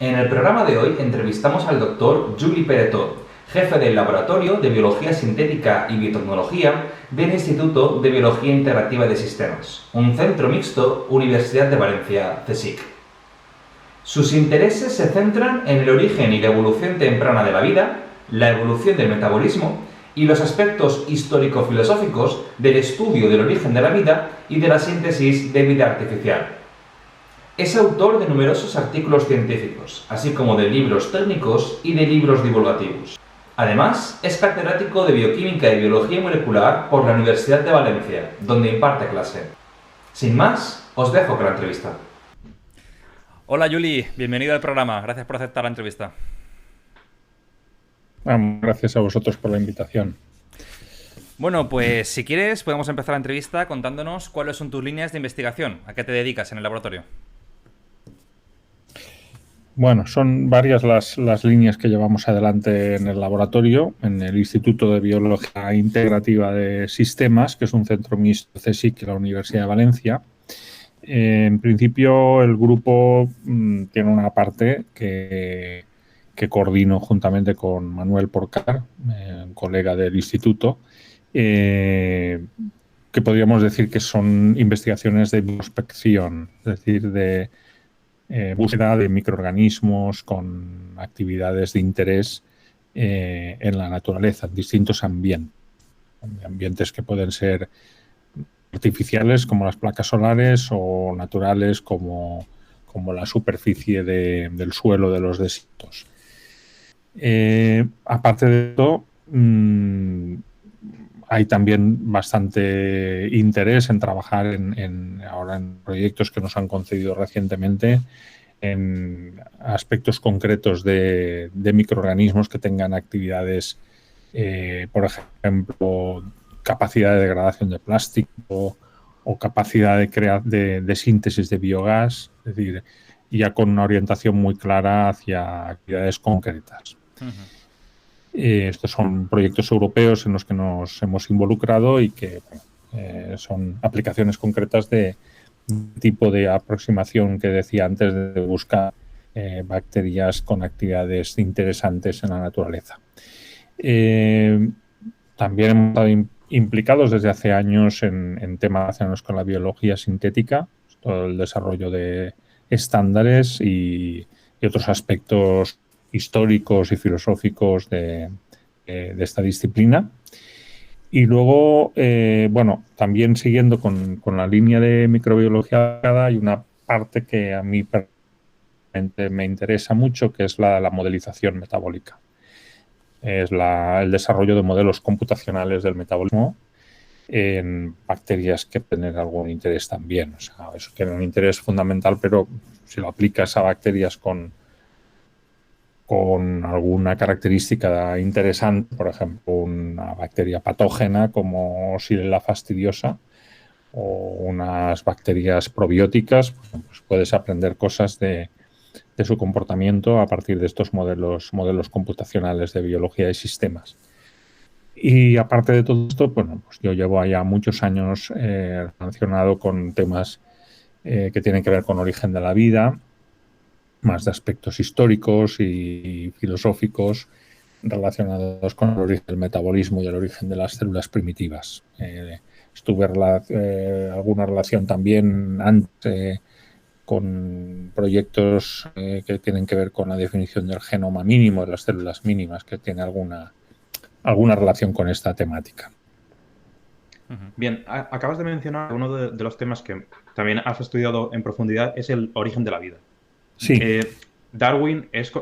En el programa de hoy entrevistamos al doctor Juli Peretó, jefe del Laboratorio de Biología Sintética y Biotecnología del Instituto de Biología Integrativa de Sistemas, un centro mixto Universidad de Valencia, CSIC. Sus intereses se centran en el origen y la evolución temprana de la vida, la evolución del metabolismo y los aspectos histórico-filosóficos del estudio del origen de la vida y de la síntesis de vida artificial. Es autor de numerosos artículos científicos, así como de libros técnicos y de libros divulgativos. Además, es catedrático de Bioquímica y Biología Molecular por la Universidad de Valencia, donde imparte clase. Sin más, os dejo con la entrevista. Hola Juli, bienvenido al programa. Gracias por aceptar la entrevista. Gracias a vosotros por la invitación. Bueno, pues si quieres podemos empezar la entrevista contándonos cuáles son tus líneas de investigación, a qué te dedicas en el laboratorio. Bueno, son varias las líneas que llevamos adelante en el laboratorio, en el Instituto de Biología Integrativa de Sistemas, que es un centro mixto CSIC de la Universidad de Valencia. En principio, el grupo tiene una parte que coordino juntamente con Manuel Porcar, un colega del instituto, que podríamos decir que son investigaciones de prospección, es decir, de búsqueda de microorganismos con actividades de interés en la naturaleza, en distintos ambientes que pueden ser artificiales como las placas solares o naturales como la superficie del suelo de los desiertos. Aparte de esto, hay también bastante interés en trabajar ahora en proyectos que nos han concedido recientemente en aspectos concretos de microorganismos que tengan actividades, por ejemplo, capacidad de degradación de plástico o capacidad de síntesis de biogás, es decir, ya con una orientación muy clara hacia actividades concretas. Estos son proyectos europeos en los que nos hemos involucrado y que son aplicaciones concretas de tipo de aproximación que decía antes, de buscar bacterias con actividades interesantes en la naturaleza. También hemos estado implicados desde hace años en temas relacionados con la biología sintética, todo el desarrollo de estándares y otros aspectos históricos y filosóficos de esta disciplina. Y luego, bueno, también siguiendo con la línea de microbiología, hay una parte que a mí personalmente me interesa mucho, que es la modelización metabólica. Es el desarrollo de modelos computacionales del metabolismo en bacterias que tienen algún interés también. O sea, eso tiene un interés fundamental, pero si lo aplicas a bacterias con alguna característica interesante, por ejemplo, una bacteria patógena como Xylella fastidiosa o unas bacterias probióticas, pues puedes aprender cosas de su comportamiento a partir de estos modelos computacionales de biología de sistemas. Y aparte de todo esto, bueno, pues yo llevo ya muchos años relacionado con temas que tienen que ver con origen de la vida, más de aspectos históricos y filosóficos relacionados con el origen del metabolismo y el origen de las células primitivas. Estuve alguna relación también antes con proyectos que tienen que ver con la definición del genoma mínimo, de las células mínimas, que tiene alguna relación con esta temática. Bien, acabas de mencionar uno de los temas que también has estudiado en profundidad, es el origen de la vida. Sí. Darwin es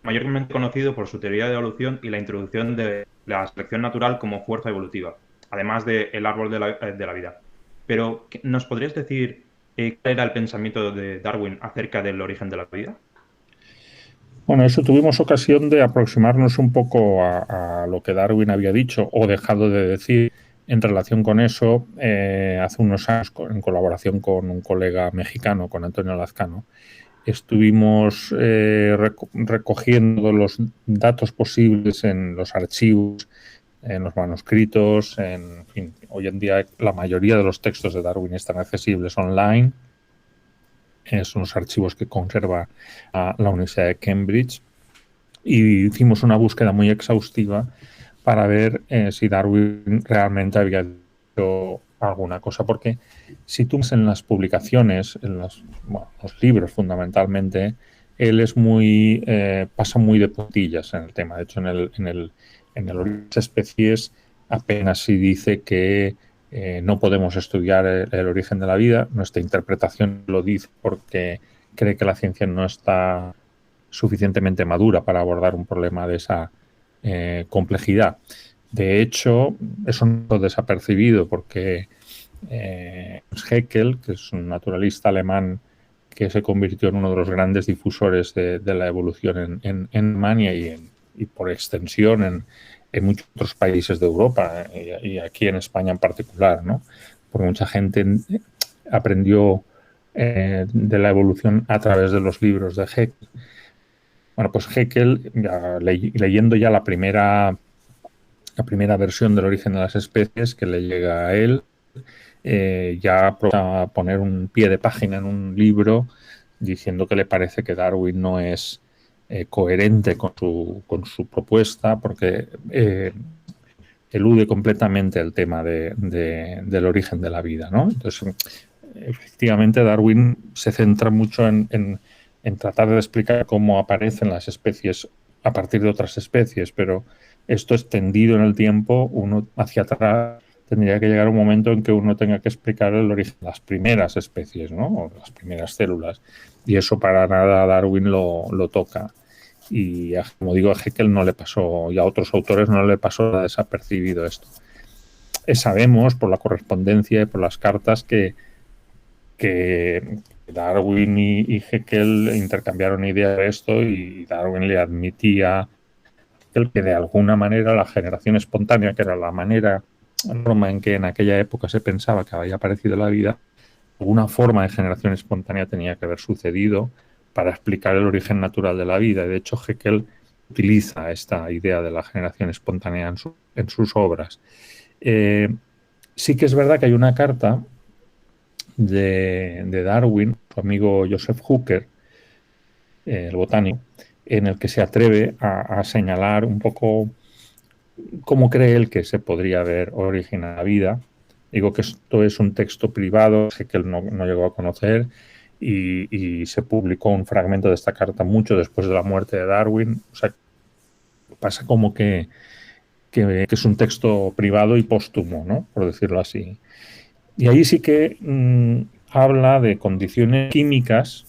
mayormente conocido por su teoría de evolución y la introducción de la selección natural como fuerza evolutiva, además del árbol de la vida. Pero, ¿nos podrías decir cuál era el pensamiento de Darwin acerca del origen de la vida? Bueno, eso tuvimos ocasión de aproximarnos un poco a lo que Darwin había dicho o dejado de decir en relación con eso hace unos años, en colaboración con un colega mexicano, con Antonio Lazcano. Estuvimos recogiendo los datos posibles en los archivos, en los manuscritos, en fin. Hoy en día la mayoría de los textos de Darwin están accesibles online. son los archivos que conserva la Universidad de Cambridge, y hicimos una búsqueda muy exhaustiva para ver si Darwin realmente había dicho alguna cosa, porque si tú ves en las publicaciones, en los libros fundamentalmente, él es pasa muy de puntillas en el tema. De hecho, en el origen de las especies apenas si dice que no podemos estudiar el origen de la vida. Nuestra interpretación lo dice porque cree que la ciencia no está suficientemente madura para abordar un problema de esa complejidad. De hecho, eso no es desapercibido porque Haeckel, que es un naturalista alemán que se convirtió en uno de los grandes difusores de la evolución en Alemania y por extensión en muchos otros países de Europa y aquí en España en particular, ¿no? Porque mucha gente aprendió de la evolución a través de los libros de Haeckel. Bueno, pues Haeckel, leyendo ya la primera versión del origen de las especies que le llega a él, ya a poner un pie de página en un libro diciendo que le parece que Darwin no es coherente con su propuesta porque elude completamente el tema del origen de la vida, ¿no? Entonces, efectivamente, Darwin se centra mucho en tratar de explicar cómo aparecen las especies a partir de otras especies, pero esto extendido en el tiempo, uno hacia atrás tendría que llegar un momento en que uno tenga que explicar el origen de las primeras especies, ¿no? O las primeras células. Y eso para nada a Darwin lo toca. Y como digo, a Haeckel no le pasó, y a otros autores no le pasó desapercibido esto. Sabemos por la correspondencia y por las cartas que Darwin y Haeckel intercambiaron ideas de esto, y Darwin le admitía que de alguna manera la generación espontánea, que era la forma en que en aquella época se pensaba que había aparecido la vida, alguna forma de generación espontánea tenía que haber sucedido para explicar el origen natural de la vida. De hecho, Haeckel utiliza esta idea de la generación espontánea en sus obras. Sí que es verdad que hay una carta de Darwin, su amigo Joseph Hooker, el botánico, en el que se atreve a señalar un poco cómo cree él que se podría haber originado la vida. Digo que esto es un texto privado que él no llegó a conocer, y se publicó un fragmento de esta carta mucho después de la muerte de Darwin. O sea, pasa como que es un texto privado y póstumo, ¿no? Por decirlo así. Y ahí sí que habla de condiciones químicas,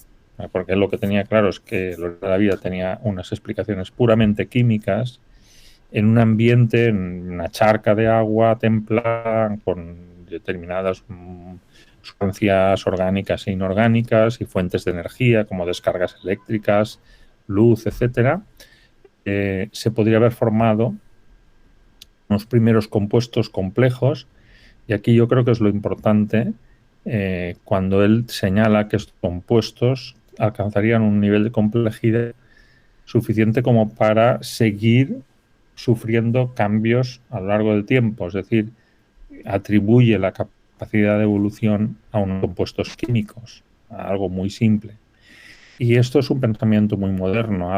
porque él lo que tenía claro es que la vida tenía unas explicaciones puramente químicas, en un ambiente, en una charca de agua templada, con determinadas sustancias orgánicas e inorgánicas y fuentes de energía como descargas eléctricas, luz, etcétera, se podría haber formado unos primeros compuestos complejos. Y aquí yo creo que es lo importante cuando él señala que estos compuestos alcanzarían un nivel de complejidad suficiente como para seguir sufriendo cambios a lo largo del tiempo. Es decir, atribuye la capacidad de evolución a unos compuestos químicos, a algo muy simple. Y esto es un pensamiento muy moderno,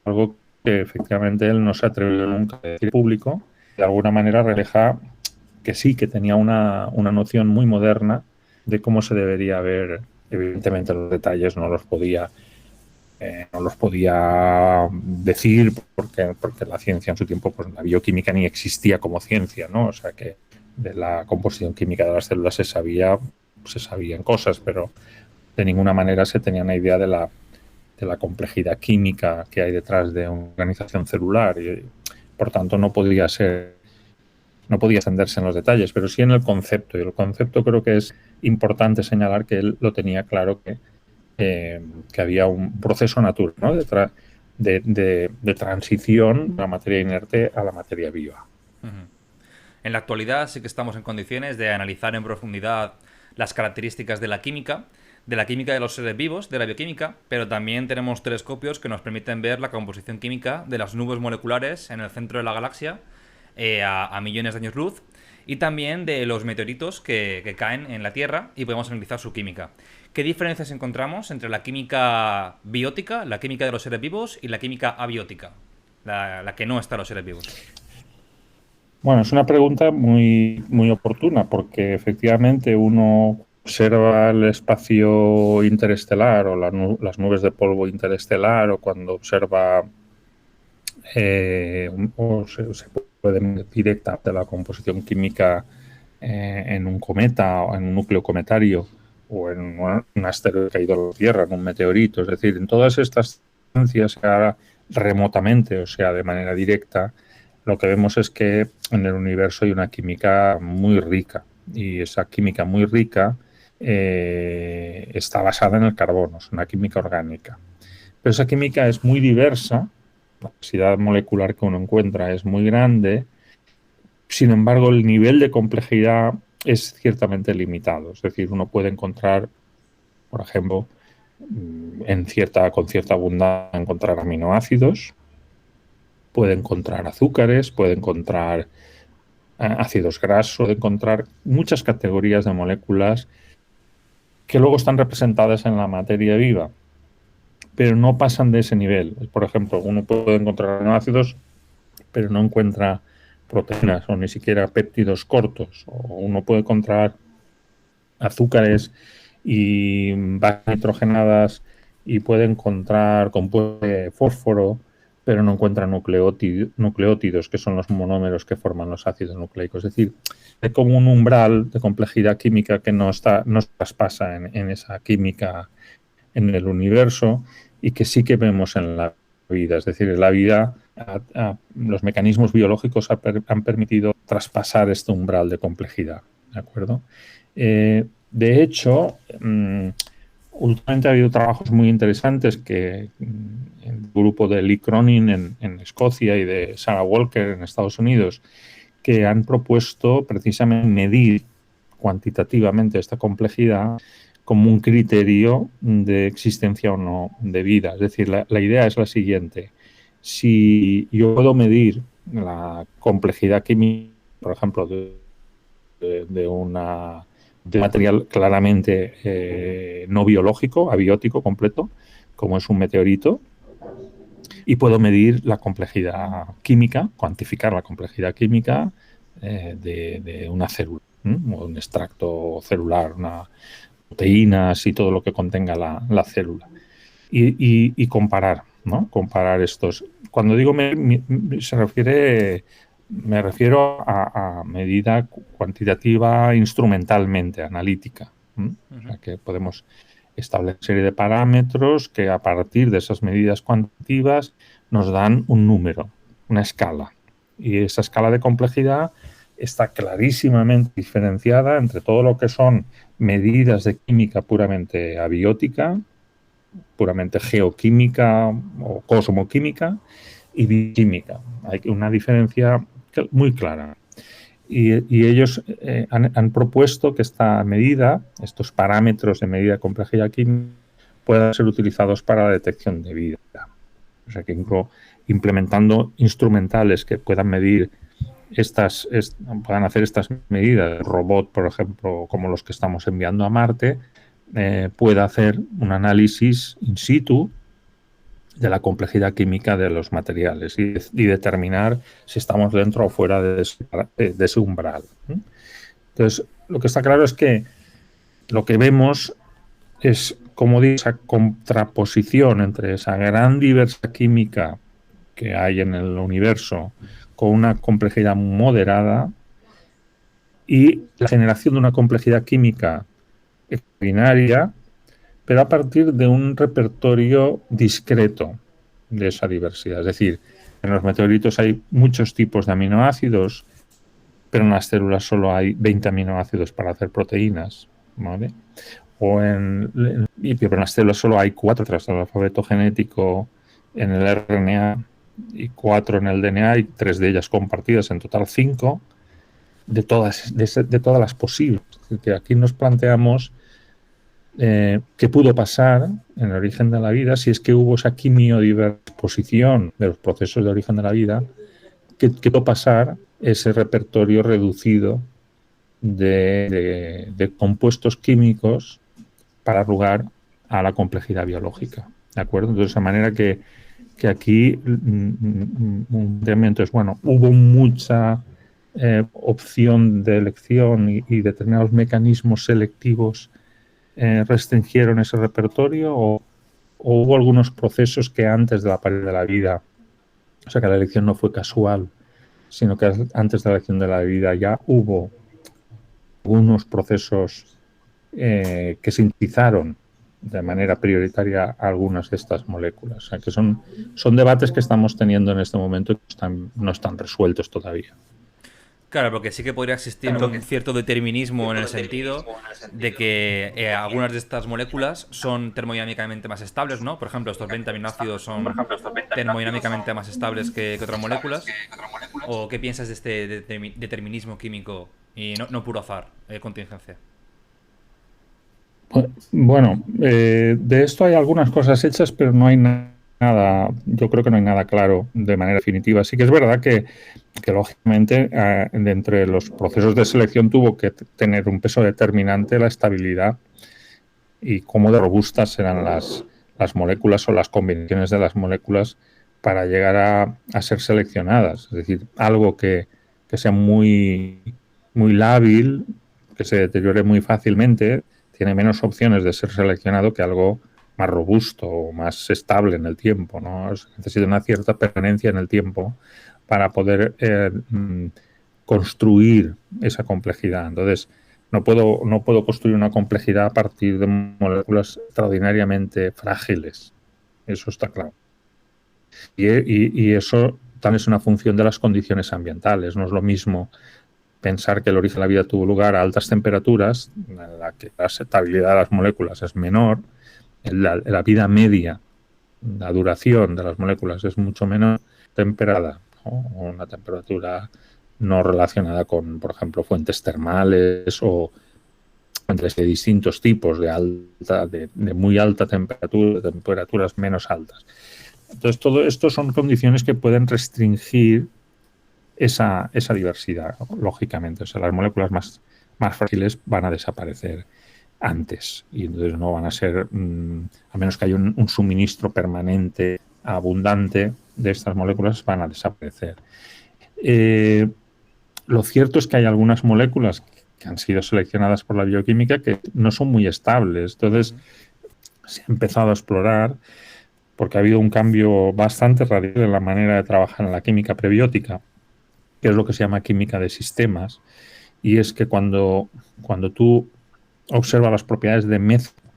algo que efectivamente él no se atrevió nunca a decir público. De alguna manera refleja que sí, que tenía una noción muy moderna de cómo se debería ver. Evidentemente los detalles no los podía decir porque la ciencia en su tiempo, pues la bioquímica ni existía como ciencia, ¿no? O sea que de la composición química de las células se sabían cosas, pero de ninguna manera se tenía una idea de la complejidad química que hay detrás de una organización celular, y por tanto no podía extenderse en los detalles, pero sí en el concepto. Y el concepto creo que es importante señalar que él lo tenía claro, que había un proceso natural, ¿no? de transición de la materia inerte a la materia viva. En la actualidad sí que estamos en condiciones de analizar en profundidad las características de la química de los seres vivos, de la bioquímica, pero también tenemos telescopios que nos permiten ver la composición química de las nubes moleculares en el centro de la galaxia a millones de años luz, y también de los meteoritos que caen en la Tierra y podemos analizar su química. ¿Qué diferencias encontramos entre la química biótica, la química de los seres vivos y la química abiótica, la que no está en los seres vivos? Bueno, es una pregunta muy, muy oportuna porque efectivamente uno observa el espacio interestelar o las nubes de polvo interestelar o cuando observa o se puede medir directamente la composición química en un cometa o en un núcleo cometario o en un asteroide caído a la Tierra, en un meteorito. Es decir, en todas estas ciencias, sea remotamente o sea de manera directa, lo que vemos es que en el universo hay una química muy rica y esa química muy rica está basada en el carbono, es una química orgánica. Pero esa química es muy diversa, la densidad molecular que uno encuentra es muy grande, sin embargo el nivel de complejidad es ciertamente limitado, es decir, uno puede encontrar, por ejemplo, con cierta abundancia encontrar aminoácidos, puede encontrar azúcares, puede encontrar ácidos grasos, puede encontrar muchas categorías de moléculas que luego están representadas en la materia viva, pero no pasan de ese nivel. Por ejemplo, uno puede encontrar aminoácidos, pero no encuentra proteínas o ni siquiera péptidos cortos. O uno puede encontrar azúcares y bases nitrogenadas y puede encontrar compuestos de fósforo, pero no encuentra nucleótidos, que son los monómeros que forman los ácidos nucleicos. Es decir, hay como un umbral de complejidad química que no se traspasa en esa química en el universo y que sí que vemos en la vida. Es decir, en la vida los mecanismos biológicos han permitido traspasar este umbral de complejidad. ¿De acuerdo? De hecho, últimamente ha habido trabajos muy interesantes que el grupo de Lee Cronin en Escocia y de Sarah Walker en Estados Unidos, que han propuesto precisamente medir cuantitativamente esta complejidad como un criterio de existencia o no de vida. Es decir, la idea es la siguiente. Si yo puedo medir la complejidad química, por ejemplo, de un material claramente no biológico, abiótico completo, como es un meteorito, y puedo medir la complejidad química, cuantificar la complejidad química de una célula, o un extracto celular, una proteínas y todo lo que contenga la célula. Y comparar, ¿no? Comparar estos. Cuando digo me refiero a medida cuantitativa instrumentalmente, analítica. O sea, que podemos establecer una serie de parámetros que a partir de esas medidas cuantitativas nos dan un número, una escala. Y esa escala de complejidad está clarísimamente diferenciada entre todo lo que son medidas de química puramente abiótica, puramente geoquímica o cosmoquímica y bioquímica. Hay una diferencia muy clara. Y ellos han propuesto que esta medida, estos parámetros de medida de complejidad química, puedan ser utilizados para la detección de vida. O sea, que implementando instrumentales que puedan medir puedan hacer estas medidas, el robot, por ejemplo, como los que estamos enviando a Marte, pueda hacer un análisis in situ de la complejidad química de los materiales y determinar si estamos dentro o fuera de ese umbral. Entonces, lo que está claro es que lo que vemos es, como digo, esa contraposición entre esa gran diversidad química que hay en el universo con una complejidad moderada y la generación de una complejidad química extraordinaria, pero a partir de un repertorio discreto de esa diversidad. Es decir, en los meteoritos hay muchos tipos de aminoácidos, pero en las células solo hay 20 aminoácidos para hacer proteínas, ¿vale? Pero en las células solo hay 4 tras el alfabeto genético en el RNA y 4 en el DNA y 3 de ellas compartidas, en total 5 de todas las posibles. Es decir, que aquí nos planteamos qué pudo pasar en el origen de la vida si es que hubo esa quimiodisposición de los procesos de origen de la vida, qué pudo pasar ese repertorio reducido de compuestos químicos para dar lugar a la complejidad biológica. ¿De acuerdo? Entonces, de manera que aquí un elemento es, bueno, hubo mucha opción de elección y determinados mecanismos selectivos restringieron ese repertorio o hubo algunos procesos que antes de la pared de la vida, o sea que la elección no fue casual, sino que antes de la elección de la vida ya hubo algunos procesos que sintetizaron de manera prioritaria algunas de estas moléculas. O sea que son debates que estamos teniendo en este momento y que no están resueltos todavía. Claro, porque sí que podría existir un cierto determinismo en el sentido de que algunas de estas moléculas son termodinámicamente más estables, ¿no? Por ejemplo, estos 20 aminoácidos son termodinámicamente más estables que otras moléculas. ¿O qué piensas de este determinismo químico y no puro azar, contingencia? Bueno, de esto hay algunas cosas hechas, pero no hay nada, yo creo que no hay nada claro de manera definitiva. Sí que es verdad que lógicamente, de entre los procesos de selección tuvo que tener un peso determinante la estabilidad y cómo de robustas eran las moléculas o las combinaciones de las moléculas para llegar a ser seleccionadas. Es decir, algo que sea muy, muy lábil, que se deteriore muy fácilmente, tiene menos opciones de ser seleccionado que algo más robusto o más estable en el tiempo, ¿no? Necesita una cierta permanencia en el tiempo para poder construir esa complejidad. Entonces, no puedo construir una complejidad a partir de moléculas extraordinariamente frágiles. Eso está claro. Y eso también es una función de las condiciones ambientales. No es lo mismo pensar que el origen de la vida tuvo lugar a altas temperaturas, en la que la estabilidad de las moléculas es menor, la vida media, la duración de las moléculas es mucho menos temperada, ¿no? O una temperatura no relacionada con, por ejemplo, fuentes termales o fuentes de distintos tipos de muy alta temperatura, de temperaturas menos altas. Entonces, todo esto son condiciones que pueden restringir esa diversidad, lógicamente. O sea, las moléculas más frágiles van a desaparecer antes y entonces no van a ser, a menos que haya un suministro permanente, abundante de estas moléculas, van a desaparecer. Lo cierto es que hay algunas moléculas que han sido seleccionadas por la bioquímica que no son muy estables. Entonces, se ha empezado a explorar, porque ha habido un cambio bastante radical en la manera de trabajar en la química prebiótica, que es lo que se llama química de sistemas, y es que cuando tú observas las propiedades de mezcla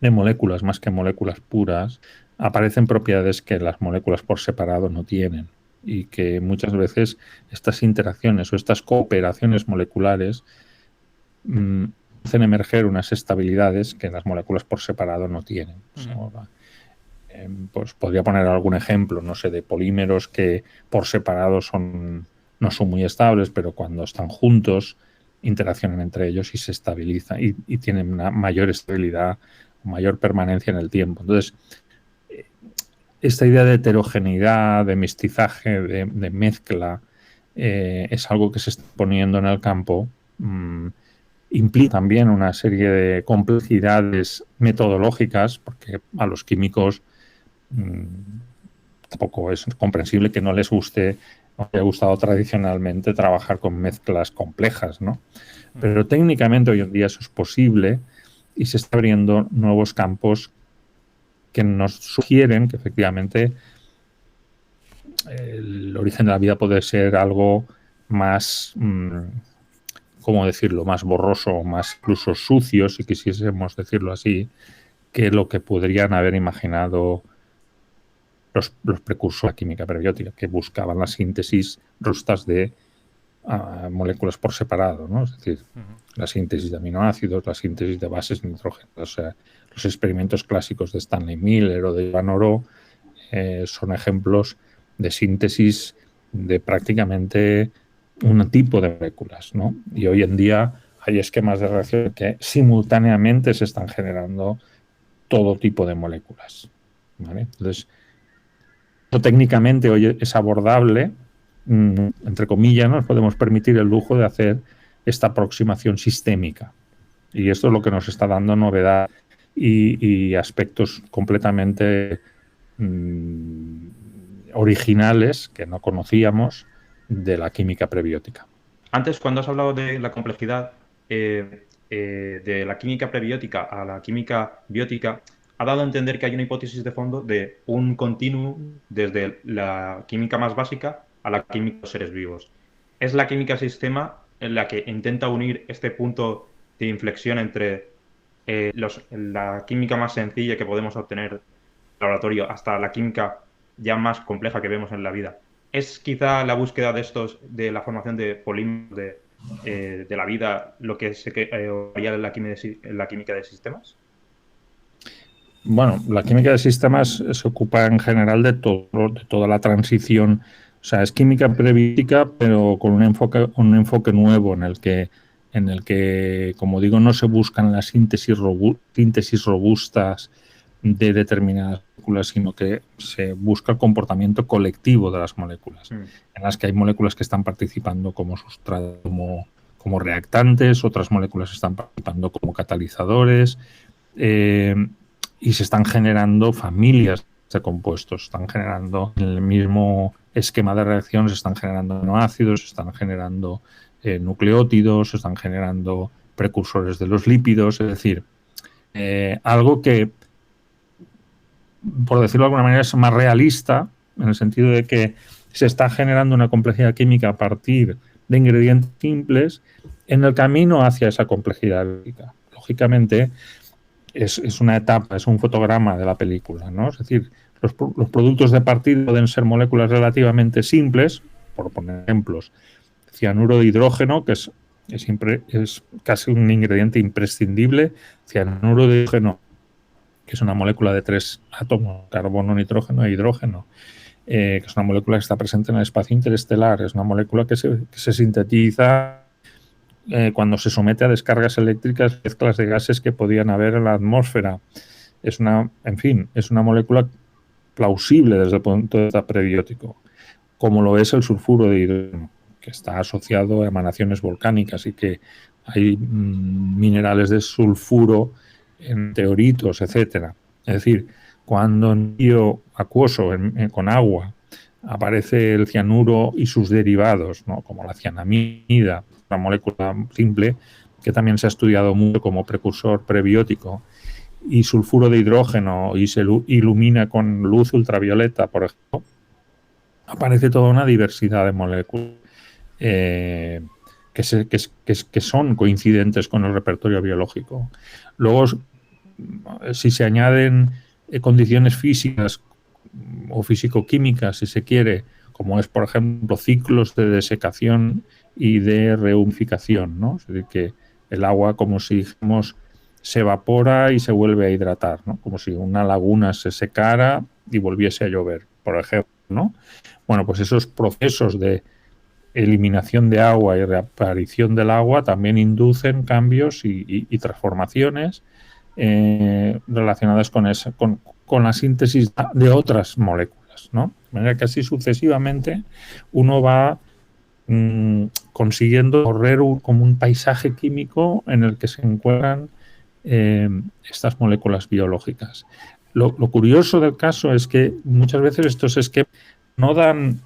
de moléculas más que moléculas puras, aparecen propiedades que las moléculas por separado no tienen y que muchas veces estas interacciones o estas cooperaciones moleculares hacen emerger unas estabilidades que las moléculas por separado no tienen. Pues podría poner algún ejemplo, no sé, de polímeros que por separado no son muy estables, pero cuando están juntos interaccionan entre ellos y se estabilizan y tienen una mayor estabilidad, mayor permanencia en el tiempo. Entonces, esta idea de heterogeneidad, de mestizaje, de mezcla, es algo que se está poniendo en el campo. Implica también una serie de complejidades metodológicas, porque a los químicos tampoco es comprensible que no les haya gustado tradicionalmente trabajar con mezclas complejas, ¿no? Pero técnicamente hoy en día eso es posible y se está abriendo nuevos campos que nos sugieren que efectivamente el origen de la vida puede ser algo más, ¿cómo decirlo?, más borroso, más incluso sucio, si quisiésemos decirlo así, que lo que podrían haber imaginado los precursores de la química prebiótica, que buscaban la síntesis robustas de moléculas por separado, ¿no? Es decir, la síntesis de aminoácidos, la síntesis de bases nitrógenas. O sea, los experimentos clásicos de Stanley Miller o de Ivan Oro son ejemplos de síntesis de prácticamente un tipo de moléculas, ¿no? Y hoy en día hay esquemas de reacción que simultáneamente se están generando todo tipo de moléculas, ¿vale? Entonces, eso técnicamente hoy es abordable, entre comillas, nos podemos permitir el lujo de hacer esta aproximación sistémica. Y esto es lo que nos está dando novedad y aspectos completamente originales que no conocíamos de la química prebiótica. Antes, cuando has hablado de la complejidad de la química prebiótica a la química biótica, ha dado a entender que hay una hipótesis de fondo de un continuum desde la química más básica a la química de los seres vivos. ¿Es la química sistema en la que intenta unir este punto de inflexión entre la química más sencilla que podemos obtener en el laboratorio hasta la química ya más compleja que vemos en la vida? ¿Es quizá la búsqueda de la formación de polímeros de la vida lo que se haría en la química de sistemas? Bueno, la química de sistemas se ocupa en general de toda la transición. O sea, es química prebiótica, pero con un enfoque nuevo en el que, como digo, no se buscan las síntesis robustas de determinadas moléculas, sino que se busca el comportamiento colectivo de las moléculas, en las que hay moléculas que están participando como sustrato, como reactantes, otras moléculas están participando como catalizadores, y se están generando familias de compuestos, están generando en el mismo esquema de reacción, se están generando aminoácidos, se están generando nucleótidos, se están generando precursores de los lípidos, es decir, algo que, por decirlo de alguna manera, es más realista, en el sentido de que se está generando una complejidad química a partir de ingredientes simples en el camino hacia esa complejidad química. Lógicamente, es una etapa, es un fotograma de la película, ¿no? Es decir, los productos de partida pueden ser moléculas relativamente simples, por poner ejemplos, cianuro de hidrógeno, que es casi un ingrediente imprescindible, cianuro de hidrógeno, que es una molécula de 3 átomos, carbono, nitrógeno e hidrógeno, que es una molécula que está presente en el espacio interestelar, es una molécula que se sintetiza cuando se somete a descargas eléctricas, mezclas de gases que podían haber en la atmósfera. Es una molécula plausible desde el punto de vista prebiótico, como lo es el sulfuro de hidrógeno, que está asociado a emanaciones volcánicas y que hay minerales de sulfuro en meteoritos, etcétera. Es decir, cuando en medio acuoso, con agua, aparece el cianuro y sus derivados, ¿no? Como la cianamida, una molécula simple que también se ha estudiado mucho como precursor prebiótico, y sulfuro de hidrógeno, y se ilumina con luz ultravioleta, por ejemplo, aparece toda una diversidad de moléculas que son coincidentes con el repertorio biológico. Luego, si se añaden condiciones físicas o físico-químicas, si se quiere, como es, por ejemplo, ciclos de desecación y de rehumificación, ¿no? Es decir, que el agua, como si dijéramos, se evapora y se vuelve a hidratar, ¿no? Como si una laguna se secara y volviese a llover, por ejemplo, ¿no? Bueno, pues esos procesos de eliminación de agua y reaparición del agua también inducen cambios y transformaciones relacionadas con la síntesis de otras moléculas, ¿no? De manera que así sucesivamente uno va consiguiendo correr como un paisaje químico en el que se encuentran estas moléculas biológicas. Lo curioso del caso es que muchas veces estos esquemas no dan,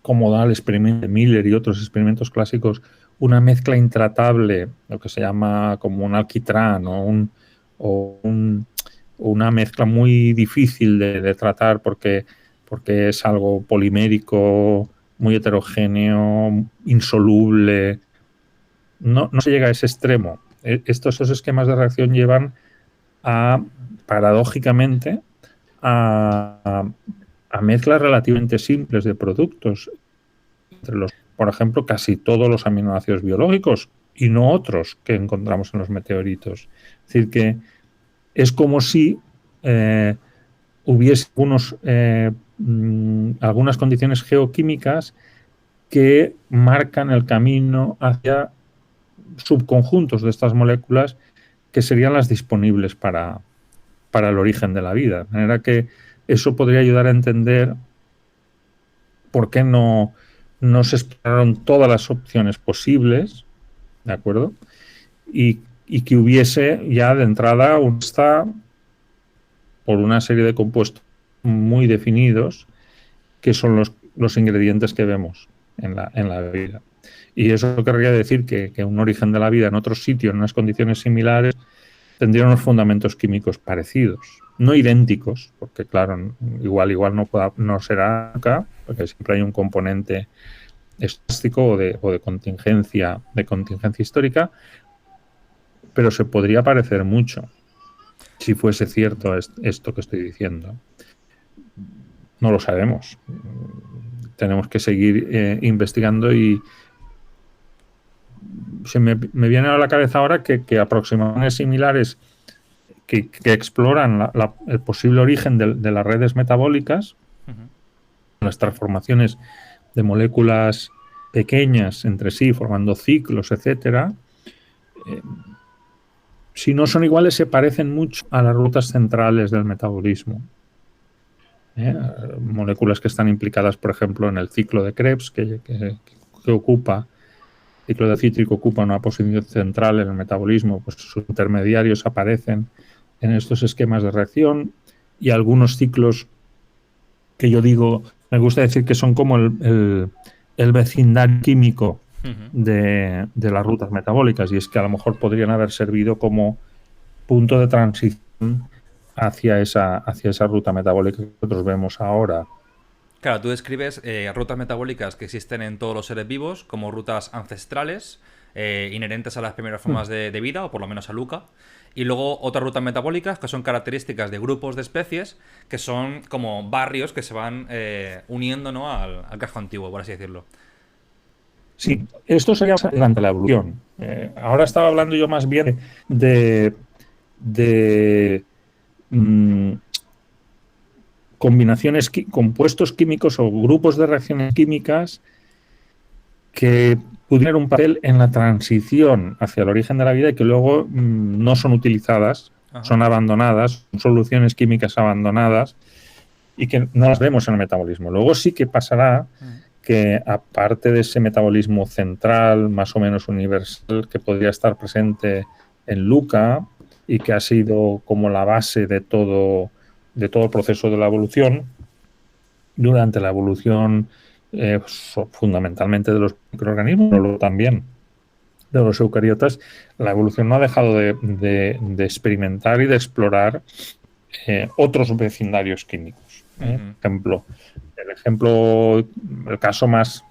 como da el experimento de Miller y otros experimentos clásicos, una mezcla intratable, lo que se llama como un alquitrán o una mezcla muy difícil de tratar porque es algo polimérico, muy heterogéneo, insoluble. No se llega a ese extremo. Estos esquemas de reacción llevan paradójicamente, a mezclas relativamente simples de productos, entre los, por ejemplo, casi todos los aminoácidos biológicos y no otros que encontramos en los meteoritos. Es decir, que es como si hubiese algunas condiciones geoquímicas que marcan el camino hacia subconjuntos de estas moléculas que serían las disponibles para el origen de la vida. De manera que eso podría ayudar a entender por qué no se exploraron todas las opciones posibles ¿de acuerdo? Y que hubiese ya de entrada por una serie de compuestos muy definidos que son los ingredientes que vemos en la vida. Y eso querría decir que un origen de la vida en otro sitio, en unas condiciones similares, tendría unos fundamentos químicos parecidos, no idénticos, porque claro, igual no será nunca, porque siempre hay un componente estástico o de contingencia histórica, pero se podría parecer mucho si fuese cierto esto que estoy diciendo. No lo sabemos. Tenemos que seguir investigando y se me viene a la cabeza ahora que aproximaciones similares que exploran el posible origen de las redes metabólicas, las transformaciones de moléculas pequeñas entre sí, formando ciclos, etcétera. Si no son iguales, se parecen mucho a las rutas centrales del metabolismo. Moléculas que están implicadas, por ejemplo, en el ciclo de Krebs, que ocupa, el ciclo de cítrico ocupa una posición central en el metabolismo, pues sus intermediarios aparecen en estos esquemas de reacción, y algunos ciclos que yo digo, me gusta decir que son como el vecindario químico de las rutas metabólicas, y es que a lo mejor podrían haber servido como punto de transición hacia esa ruta metabólica que nosotros vemos ahora. Claro, tú describes rutas metabólicas que existen en todos los seres vivos como rutas ancestrales, inherentes a las primeras formas de vida, o por lo menos a Luca. Y luego otras rutas metabólicas que son características de grupos de especies que son como barrios que se van uniendo, ¿no?, al casco antiguo, por así decirlo. Sí, esto sería durante la evolución. Ahora estaba hablando yo más bien de combinaciones, compuestos químicos o grupos de reacciones químicas que pudieran un papel en la transición hacia el origen de la vida y que luego no son utilizadas, son abandonadas, son soluciones químicas abandonadas y que no las vemos en el metabolismo. Luego sí que pasará que, aparte de ese metabolismo central, más o menos universal, que podría estar presente en Luca y que ha sido como la base de todo el proceso de la evolución, durante la evolución fundamentalmente de los microorganismos, pero luego también de los eucariotas, la evolución no ha dejado de experimentar y de explorar otros vecindarios químicos. El caso más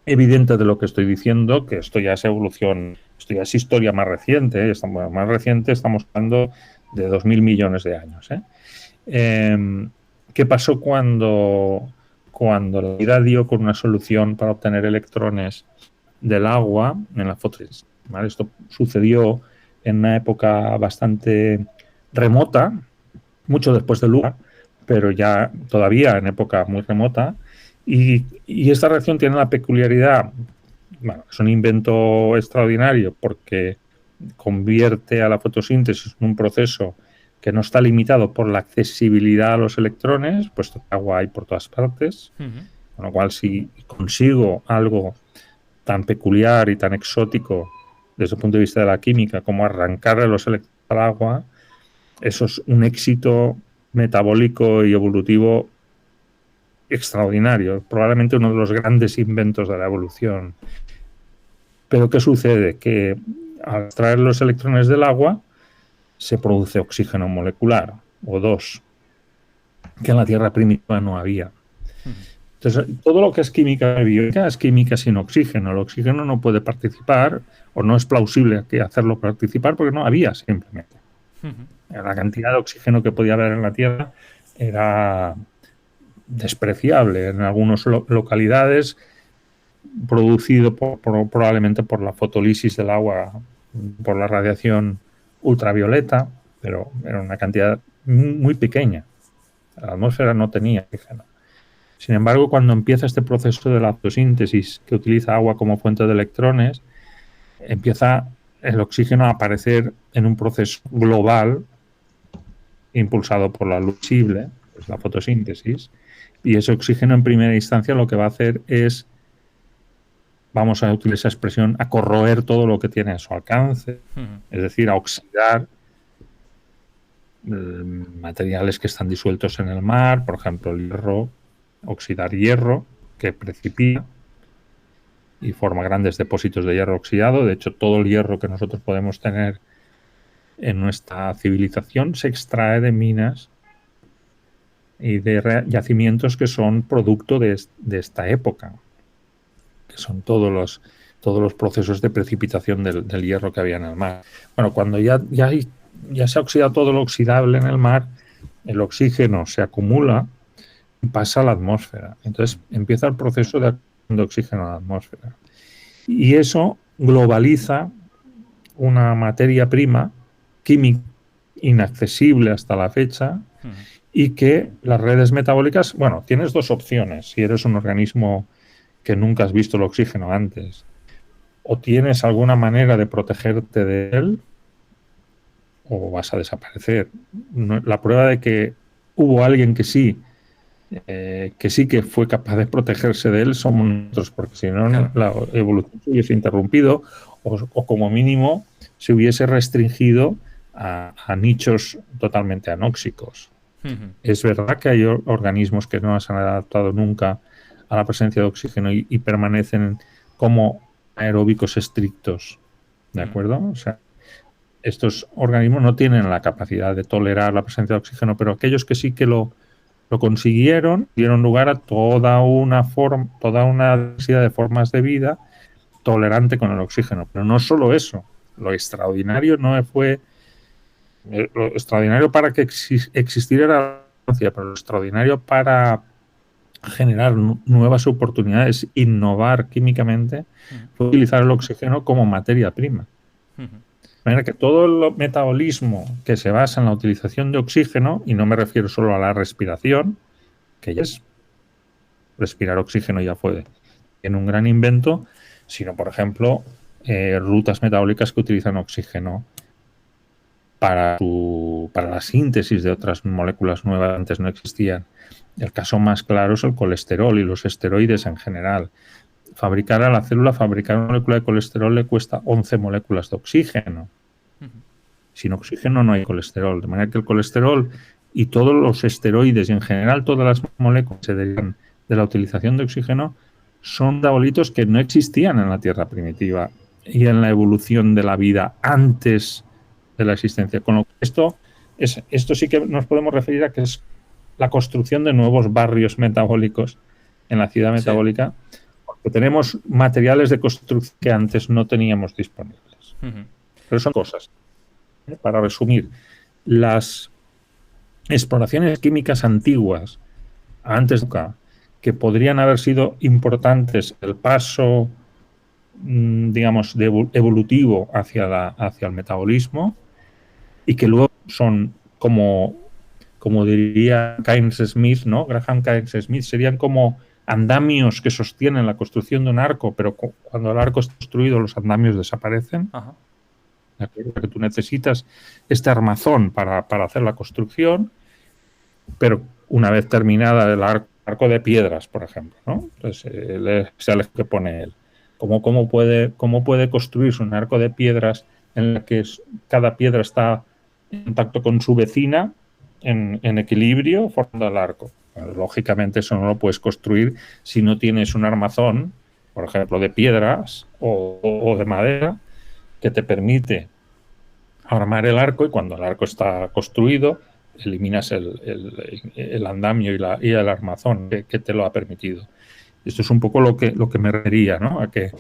evidente de lo que estoy diciendo, que esto ya es evolución, esto ya es historia más reciente, estamos hablando de 2.000 millones de años. ¿Qué pasó cuando la vida dio con una solución para obtener electrones del agua en la fotosíntesis? ¿Vale? Esto sucedió en una época bastante remota, mucho después de Luca, pero ya todavía en época muy remota, y esta reacción tiene la peculiaridad, bueno, es un invento extraordinario porque convierte a la fotosíntesis en un proceso que no está limitado por la accesibilidad a los electrones, puesto que agua hay por todas partes, con lo cual si consigo algo tan peculiar y tan exótico desde el punto de vista de la química como arrancarle los electrones al agua, eso es un éxito metabólico y evolutivo extraordinario, probablemente uno de los grandes inventos de la evolución. Pero ¿qué sucede? Que al extraer los electrones del agua se produce oxígeno molecular, O2, que en la Tierra primitiva no había. Entonces, todo lo que es química biológica es química sin oxígeno. El oxígeno no puede participar, o no es plausible que hacerlo participar, porque no había simplemente. La cantidad de oxígeno que podía haber en la Tierra era despreciable. En algunas localidades, producido probablemente por la fotólisis del agua, por la radiación ultravioleta, pero era una cantidad muy pequeña. La atmósfera no tenía oxígeno. Sin embargo, cuando empieza este proceso de la fotosíntesis que utiliza agua como fuente de electrones, empieza el oxígeno a aparecer en un proceso global impulsado por la luz visible, pues la fotosíntesis, y ese oxígeno en primera instancia lo que va a hacer es vamos a utilizar esa expresión, a corroer todo lo que tiene a su alcance, es decir, a oxidar materiales que están disueltos en el mar, por ejemplo, el hierro, oxidar hierro, que precipita y forma grandes depósitos de hierro oxidado. De hecho, todo el hierro que nosotros podemos tener en nuestra civilización se extrae de minas y de yacimientos que son producto de esta época, que son todos los procesos de precipitación del hierro que había en el mar. Bueno, cuando ya se ha oxidado todo lo oxidable en el mar, el oxígeno se acumula y pasa a la atmósfera. Entonces empieza el proceso de oxígeno a la atmósfera. Y eso globaliza una materia prima química inaccesible hasta la fecha y que las redes metabólicas, bueno, tienes dos opciones. Si eres un organismo que nunca has visto el oxígeno antes, o tienes alguna manera de protegerte de él, o vas a desaparecer. La prueba de que hubo alguien que sí que fue capaz de protegerse de él somos nosotros, porque si no, la evolución se hubiese interrumpido o como mínimo se hubiese restringido a nichos totalmente anóxicos. Es verdad que hay organismos que no se han adaptado nunca a la presencia de oxígeno y permanecen como aeróbicos estrictos, ¿de acuerdo? O sea, estos organismos no tienen la capacidad de tolerar la presencia de oxígeno, pero aquellos que sí que lo consiguieron, dieron lugar a toda una diversidad de formas de vida tolerante con el oxígeno. Pero no solo eso, lo extraordinario no fue... Lo extraordinario para que existiera la ciencia, pero lo extraordinario para generar nuevas oportunidades, innovar químicamente, fue utilizar el oxígeno como materia prima. De manera que todo el metabolismo que se basa en la utilización de oxígeno, y no me refiero solo a la respiración, que ya es respirar oxígeno ya fue en un gran invento, sino, por ejemplo, rutas metabólicas que utilizan oxígeno para la síntesis de otras moléculas nuevas que antes no existían. El caso más claro es el colesterol y los esteroides en general. Fabricar una molécula de colesterol le cuesta 11 moléculas de oxígeno. Sin oxígeno no hay colesterol. De manera que el colesterol y todos los esteroides y en general todas las moléculas que se derivan de la utilización de oxígeno son metabolitos que no existían en la Tierra primitiva y en la evolución de la vida antes de la existencia. Con lo que esto sí que nos podemos referir a que es la construcción de nuevos barrios metabólicos en la ciudad metabólica, porque tenemos materiales de construcción que antes no teníamos disponibles. Pero son cosas. Para resumir, las exploraciones químicas antiguas, antes que podrían haber sido importantes, el paso, digamos, evolutivo hacia el metabolismo, y que luego son como diría Keynes Smith, ¿no? Graham Keynes Smith, serían como andamios que sostienen la construcción de un arco, pero cuando el arco es construido los andamios desaparecen. Ajá. ¿De acuerdo? Que tú necesitas este armazón para hacer la construcción, pero una vez terminada el arco de piedras, por ejemplo, ¿no? Entonces, es el que pone él. ¿Cómo puede construirse un arco de piedras en el que cada piedra está en contacto con su vecina en equilibrio formando el arco? Bueno, lógicamente eso no lo puedes construir si no tienes un armazón, por ejemplo, de piedras o de madera, que te permite armar el arco, y cuando el arco está construido eliminas el andamio y el armazón que te lo ha permitido. Esto es un poco lo que me refería, ¿no? A que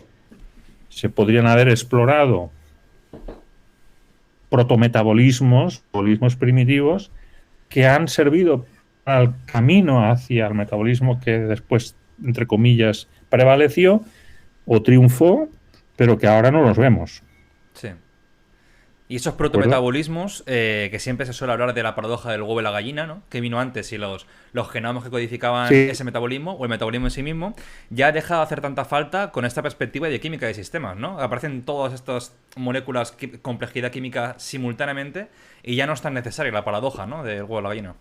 se podrían haber explorado protometabolismos primitivos que han servido al camino hacia el metabolismo que después, entre comillas, prevaleció o triunfó, pero que ahora no los vemos. Sí. Y esos protometabolismos, que siempre se suele hablar de la paradoja del huevo y la gallina, ¿no? Que vino antes y los genomas que codificaban ese metabolismo, o el metabolismo en sí mismo, ya deja de hacer tanta falta con esta perspectiva de química de sistemas, ¿no? Aparecen todas estas moléculas, complejidad química simultáneamente, y ya no es tan necesaria la paradoja, ¿no? Del huevo y la gallina.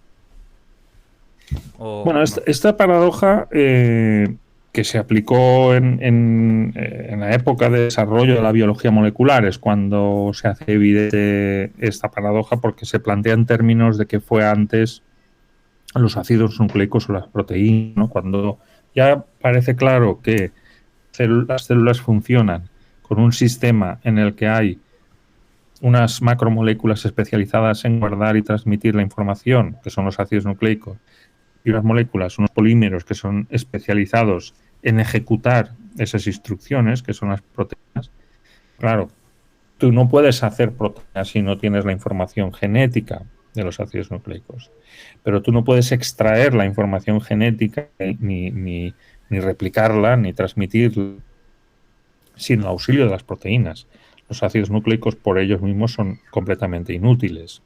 Bueno, esta paradoja, que que se aplicó en la época de desarrollo de la biología molecular. Es cuando se hace evidente esta paradoja, porque se plantea en términos de que fue antes los ácidos nucleicos o las proteínas, ¿no? Cuando ya parece claro que las células funcionan con un sistema en el que hay unas macromoléculas especializadas en guardar y transmitir la información, que son los ácidos nucleicos, y unas moléculas, unos polímeros que son especializados en ejecutar esas instrucciones, que son las proteínas. Claro, tú no puedes hacer proteínas si no tienes la información genética de los ácidos nucleicos, pero tú no puedes extraer la información genética ni replicarla, ni transmitirla sin el auxilio de las proteínas. Los ácidos nucleicos por ellos mismos son completamente inútiles.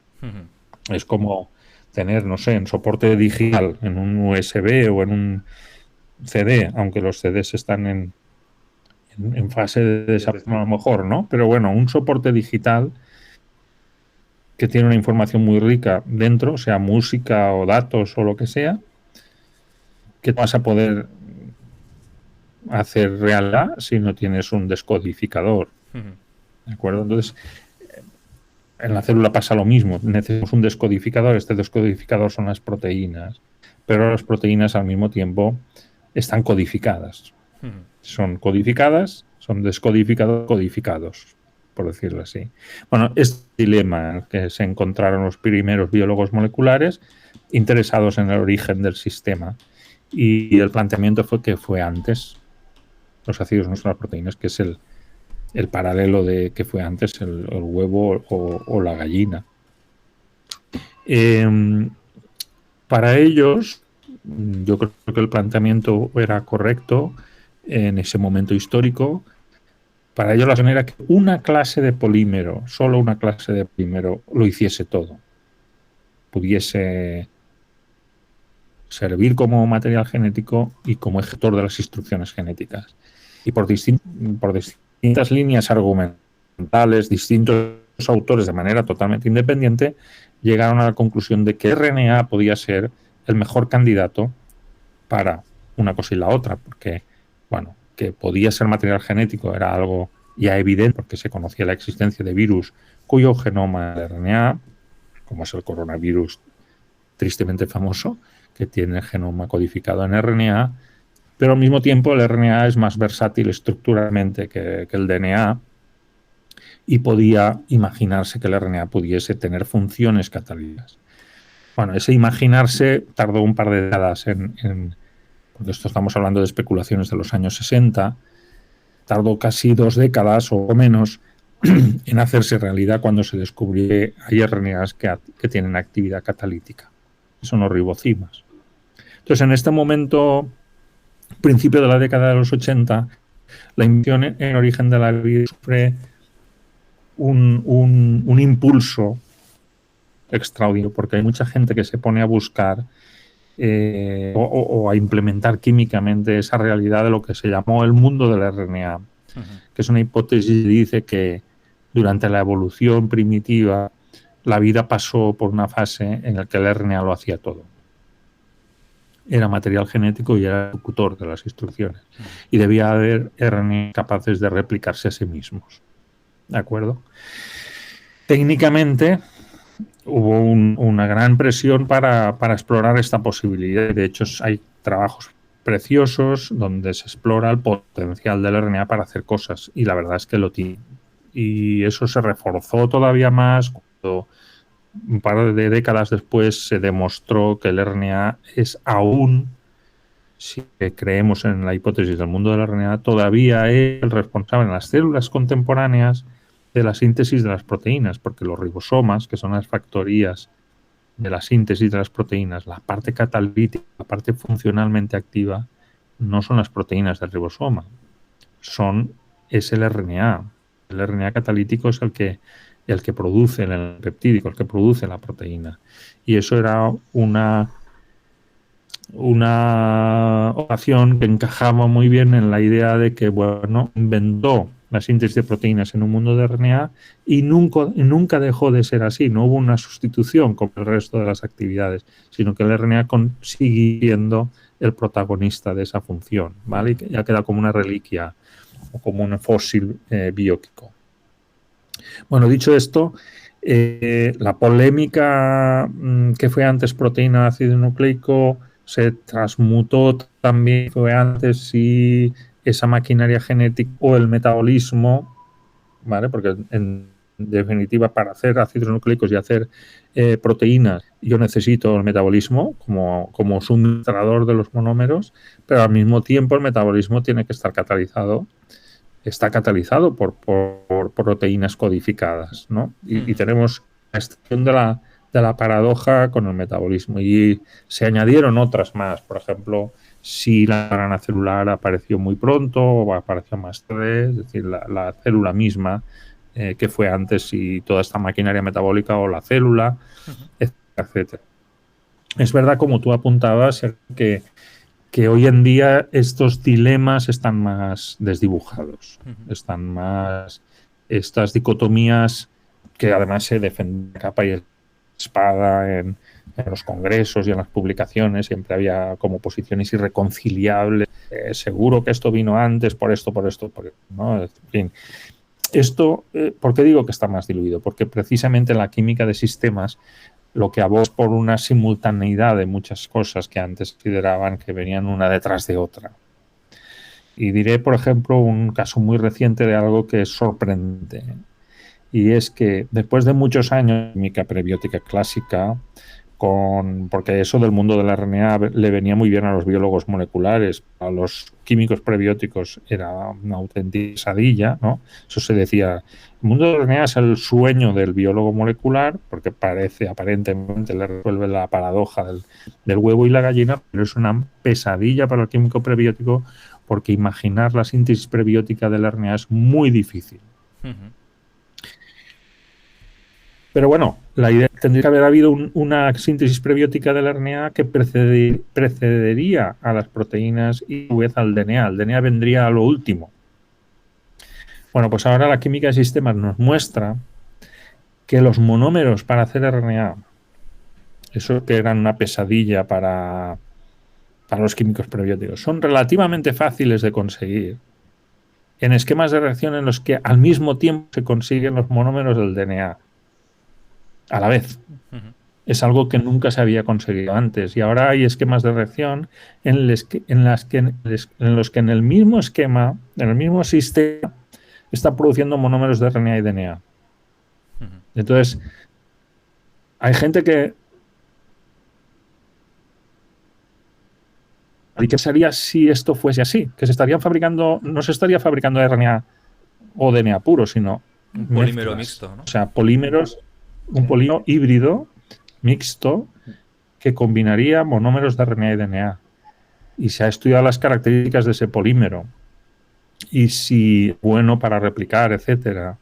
Es como tener, no sé, en soporte digital, en un USB o en un CD, aunque los CDs están en fase de desarrollo a lo mejor, ¿no? Pero bueno, un soporte digital que tiene una información muy rica dentro, sea música o datos o lo que sea, que vas a poder hacer realidad si no tienes un descodificador. ¿De acuerdo? Entonces, en la célula pasa lo mismo. Necesitamos un descodificador. Este descodificador son las proteínas. Pero las proteínas al mismo tiempo están codificadas. Son codificadas, son descodificados, codificados, por decirlo así. Bueno, este dilema en el que se encontraron los primeros biólogos moleculares interesados en el origen del sistema. Y el planteamiento fue que fue antes. Los ácidos no son las proteínas, que es el paralelo de que fue antes el huevo o la gallina. Para ellos, yo creo que el planteamiento era correcto en ese momento histórico. Para ellos la solución era que una clase de polímero, solo una clase de polímero, lo hiciese todo. Pudiese servir como material genético y como ejecutor de las instrucciones genéticas. Y por distintas líneas argumentales, distintos autores de manera totalmente independiente llegaron a la conclusión de que el RNA podía ser el mejor candidato para una cosa y la otra, porque, bueno, que podía ser material genético era algo ya evidente, porque se conocía la existencia de virus cuyo genoma es RNA, como es el coronavirus tristemente famoso, que tiene el genoma codificado en RNA, pero al mismo tiempo el RNA es más versátil estructuralmente que el DNA, y podía imaginarse que el RNA pudiese tener funciones catalíticas. Bueno, ese imaginarse tardó un par de décadas porque esto estamos hablando de especulaciones de los años 60, tardó casi 2 décadas o menos en hacerse realidad cuando se descubrió que hay RNAs que tienen actividad catalítica. Son los ribocimas. Entonces, en este momento, principio de la década de los 80, la invención en origen de la vida sufre un impulso extraordinario, porque hay mucha gente que se pone a buscar o a implementar químicamente esa realidad de lo que se llamó el mundo del RNA, que es una hipótesis que dice que durante la evolución primitiva la vida pasó por una fase en la que el RNA lo hacía todo. Era material genético y era ejecutor de las instrucciones. Y debía haber RNA capaces de replicarse a sí mismos. ¿De acuerdo? Técnicamente hubo una gran presión para explorar esta posibilidad. De hecho, hay trabajos preciosos donde se explora el potencial del RNA para hacer cosas. Y la verdad es que lo tiene. Y eso se reforzó todavía más cuando un par de décadas después se demostró que el RNA es aún, si creemos en la hipótesis del mundo del RNA, todavía es el responsable en las células contemporáneas de la síntesis de las proteínas, porque los ribosomas, que son las factorías de la síntesis de las proteínas, la parte catalítica, la parte funcionalmente activa, no son las proteínas del ribosoma, es el RNA. El RNA catalítico es el que produce el peptídico, el que produce la proteína. Y eso era una operación que encajaba muy bien en la idea de que, bueno, inventó la síntesis de proteínas en un mundo de RNA y nunca dejó de ser así. No hubo una sustitución con el resto de las actividades, sino que el RNA sigue siendo el protagonista de esa función, ¿vale? Y que ya queda como una reliquia o como un fósil biótico. Bueno, dicho esto, la polémica que fue antes proteína de ácido nucleico se transmutó también, fue antes si esa maquinaria genética o el metabolismo, ¿vale? Porque en definitiva para hacer ácidos nucleicos y hacer proteínas yo necesito el metabolismo como suministrador de los monómeros, pero al mismo tiempo el metabolismo tiene que estar catalizado. Está catalizado por proteínas codificadas, ¿no? Y tenemos la excepción de la paradoja con el metabolismo. Y se añadieron otras más. Por ejemplo, si la membrana celular apareció muy pronto o apareció más tarde, es decir, la célula misma, que fue antes, si toda esta maquinaria metabólica o la célula, etcétera, etcétera. Es verdad, como tú apuntabas, que hoy en día estos dilemas están más desdibujados, están más estas dicotomías que además se defienden capa y espada en los congresos y en las publicaciones, siempre había como posiciones irreconciliables, seguro que esto vino antes por esto, ¿no? En fin, esto, ¿por qué digo que está más diluido? Porque precisamente en la química de sistemas lo que aboga por una simultaneidad de muchas cosas que antes consideraban que venían una detrás de otra. Y diré, por ejemplo, un caso muy reciente de algo que es sorprendente. Y es que después de muchos años de química prebiótica clásica, porque eso del mundo del RNA le venía muy bien a los biólogos moleculares, a los químicos prebióticos era una auténtica pesadilla, ¿no? Eso se decía, el mundo del RNA es el sueño del biólogo molecular, porque aparentemente le resuelve la paradoja del huevo y la gallina, pero es una pesadilla para el químico prebiótico porque imaginar la síntesis prebiótica del RNA es muy difícil. Pero bueno, la idea tendría que haber habido una síntesis prebiótica del RNA que precedería a las proteínas y a su vez al DNA. El DNA vendría a lo último. Bueno, pues ahora la química de sistemas nos muestra que los monómeros para hacer RNA, eso que eran una pesadilla para los químicos prebióticos, son relativamente fáciles de conseguir en esquemas de reacción en los que al mismo tiempo se consiguen los monómeros del DNA. A la vez. Es algo que nunca se había conseguido antes. Y ahora hay esquemas de reacción en los que en el mismo esquema, en el mismo sistema, está produciendo monómeros de RNA y DNA. Entonces, hay gente que... ¿Y qué sería si esto fuese así? Que no se estaría fabricando RNA o DNA puro, sino un polímero mezclas. mixto, ¿no? O sea, polímeros, un polímero híbrido mixto que combinaría monómeros de RNA y DNA. Y se ha estudiado las características de ese polímero y si bueno para replicar, etcétera.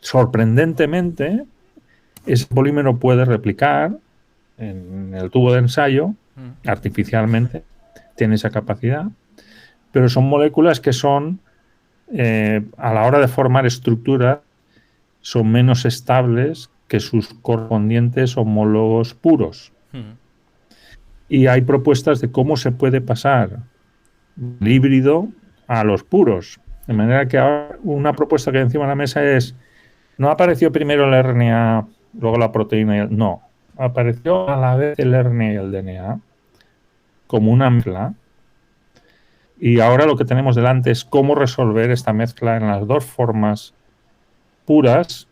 Sorprendentemente, ese polímero puede replicar en el tubo de ensayo artificialmente, tiene esa capacidad, pero son moléculas que son a la hora de formar estructura son menos estables que sus correspondientes homólogos puros. Y hay propuestas de cómo se puede pasar el híbrido a los puros. De manera que ahora una propuesta que hay encima de la mesa es, no apareció primero el RNA, luego la proteína, no, apareció a la vez el RNA y el DNA como una mezcla. Y ahora lo que tenemos delante es cómo resolver esta mezcla en las dos formas puras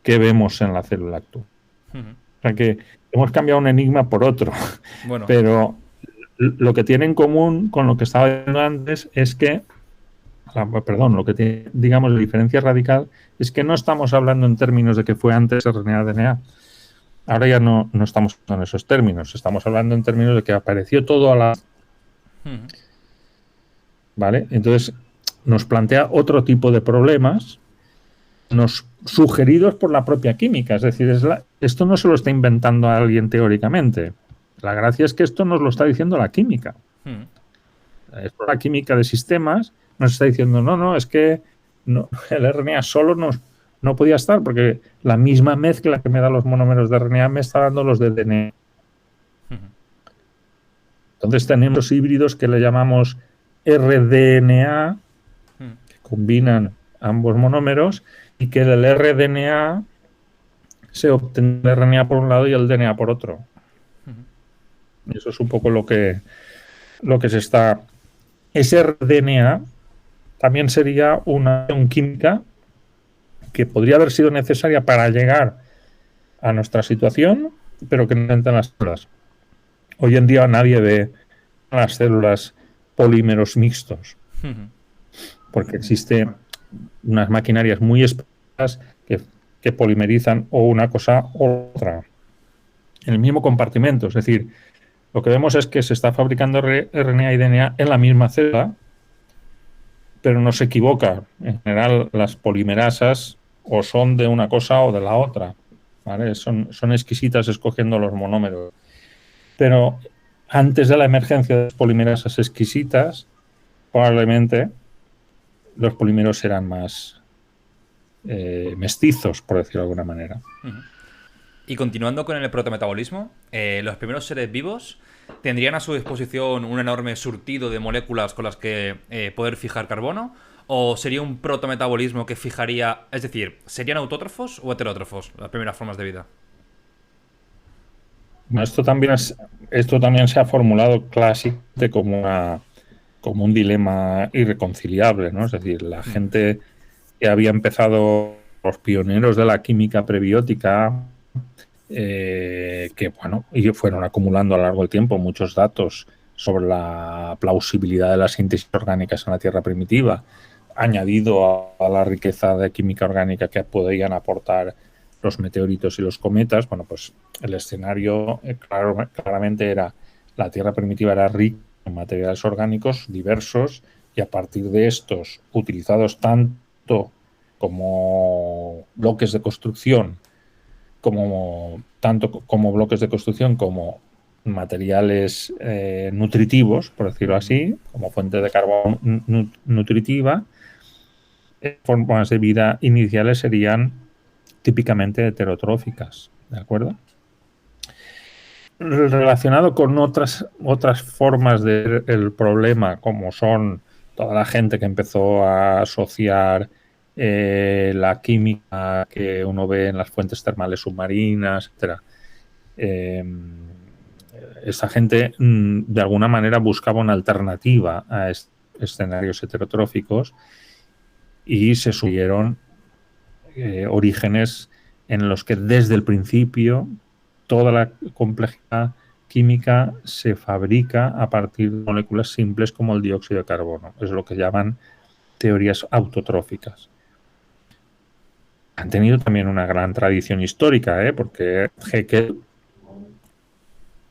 que vemos en la célula actual. O sea que hemos cambiado un enigma por otro. Bueno. Pero lo que tiene en común con lo que estaba diciendo antes es que, lo que tiene, digamos, la diferencia radical es que no estamos hablando en términos de que fue antes RNA-DNA. Ahora ya no estamos en esos términos. Estamos hablando en términos de que apareció todo a la... ¿Vale? Entonces nos plantea otro tipo de problemas sugeridos por la propia química. Es decir, esto no se lo está inventando alguien teóricamente. La gracia es que esto nos lo está diciendo la química. La química de sistemas nos está diciendo, no, es que el RNA solo no podía estar porque la misma mezcla que me da los monómeros de RNA me está dando los de DNA. Entonces tenemos los híbridos que le llamamos rDNA, que combinan ambos monómeros, y que del rDNA se obtiene el RNA por un lado y el DNA por otro. Y eso es un poco lo que se está... Ese rDNA también sería una acción química que podría haber sido necesaria para llegar a nuestra situación, pero que no entran las células. Hoy en día nadie ve a las células polímeros mixtos, porque existen unas maquinarias muy especiales que polimerizan o una cosa u otra en el mismo compartimento. Es decir, lo que vemos es que se está fabricando RNA y DNA en la misma célula, pero no se equivoca. En general, las polimerasas o son de una cosa o de la otra, ¿vale? Son exquisitas escogiendo los monómeros. Pero antes de la emergencia de las polimerasas exquisitas, probablemente los polímeros eran más mestizos, por decirlo de alguna manera. Y continuando con el protometabolismo, los primeros seres vivos tendrían a su disposición un enorme surtido de moléculas con las que poder fijar carbono, o sería un protometabolismo que fijaría, es decir, ¿serían autótrofos o heterótrofos las primeras formas de vida? Esto también se ha formulado clásicamente como un dilema irreconciliable, ¿no? Es decir, la gente que había empezado, los pioneros de la química prebiótica, que bueno, y fueron acumulando a lo largo del tiempo muchos datos sobre la plausibilidad de las síntesis orgánicas en la Tierra primitiva, añadido a la riqueza de química orgánica que podían aportar los meteoritos y los cometas. Bueno, pues el escenario claramente era: la Tierra primitiva era rica en materiales orgánicos diversos, y a partir de estos, utilizados tanto como bloques de construcción, como materiales nutritivos, por decirlo así, como fuente de carbono nutritiva, formas de vida iniciales serían típicamente heterotróficas, ¿de acuerdo? Relacionado con otras formas del problema, como son toda la gente que empezó a asociar la química que uno ve en las fuentes termales submarinas, etcétera. Esta gente de alguna manera buscaba una alternativa a escenarios heterotróficos, y se surgieron orígenes en los que desde el principio toda la complejidad química se fabrica a partir de moléculas simples como el dióxido de carbono. Es lo que llaman teorías autotróficas. Han tenido también una gran tradición histórica, porque Haeckel,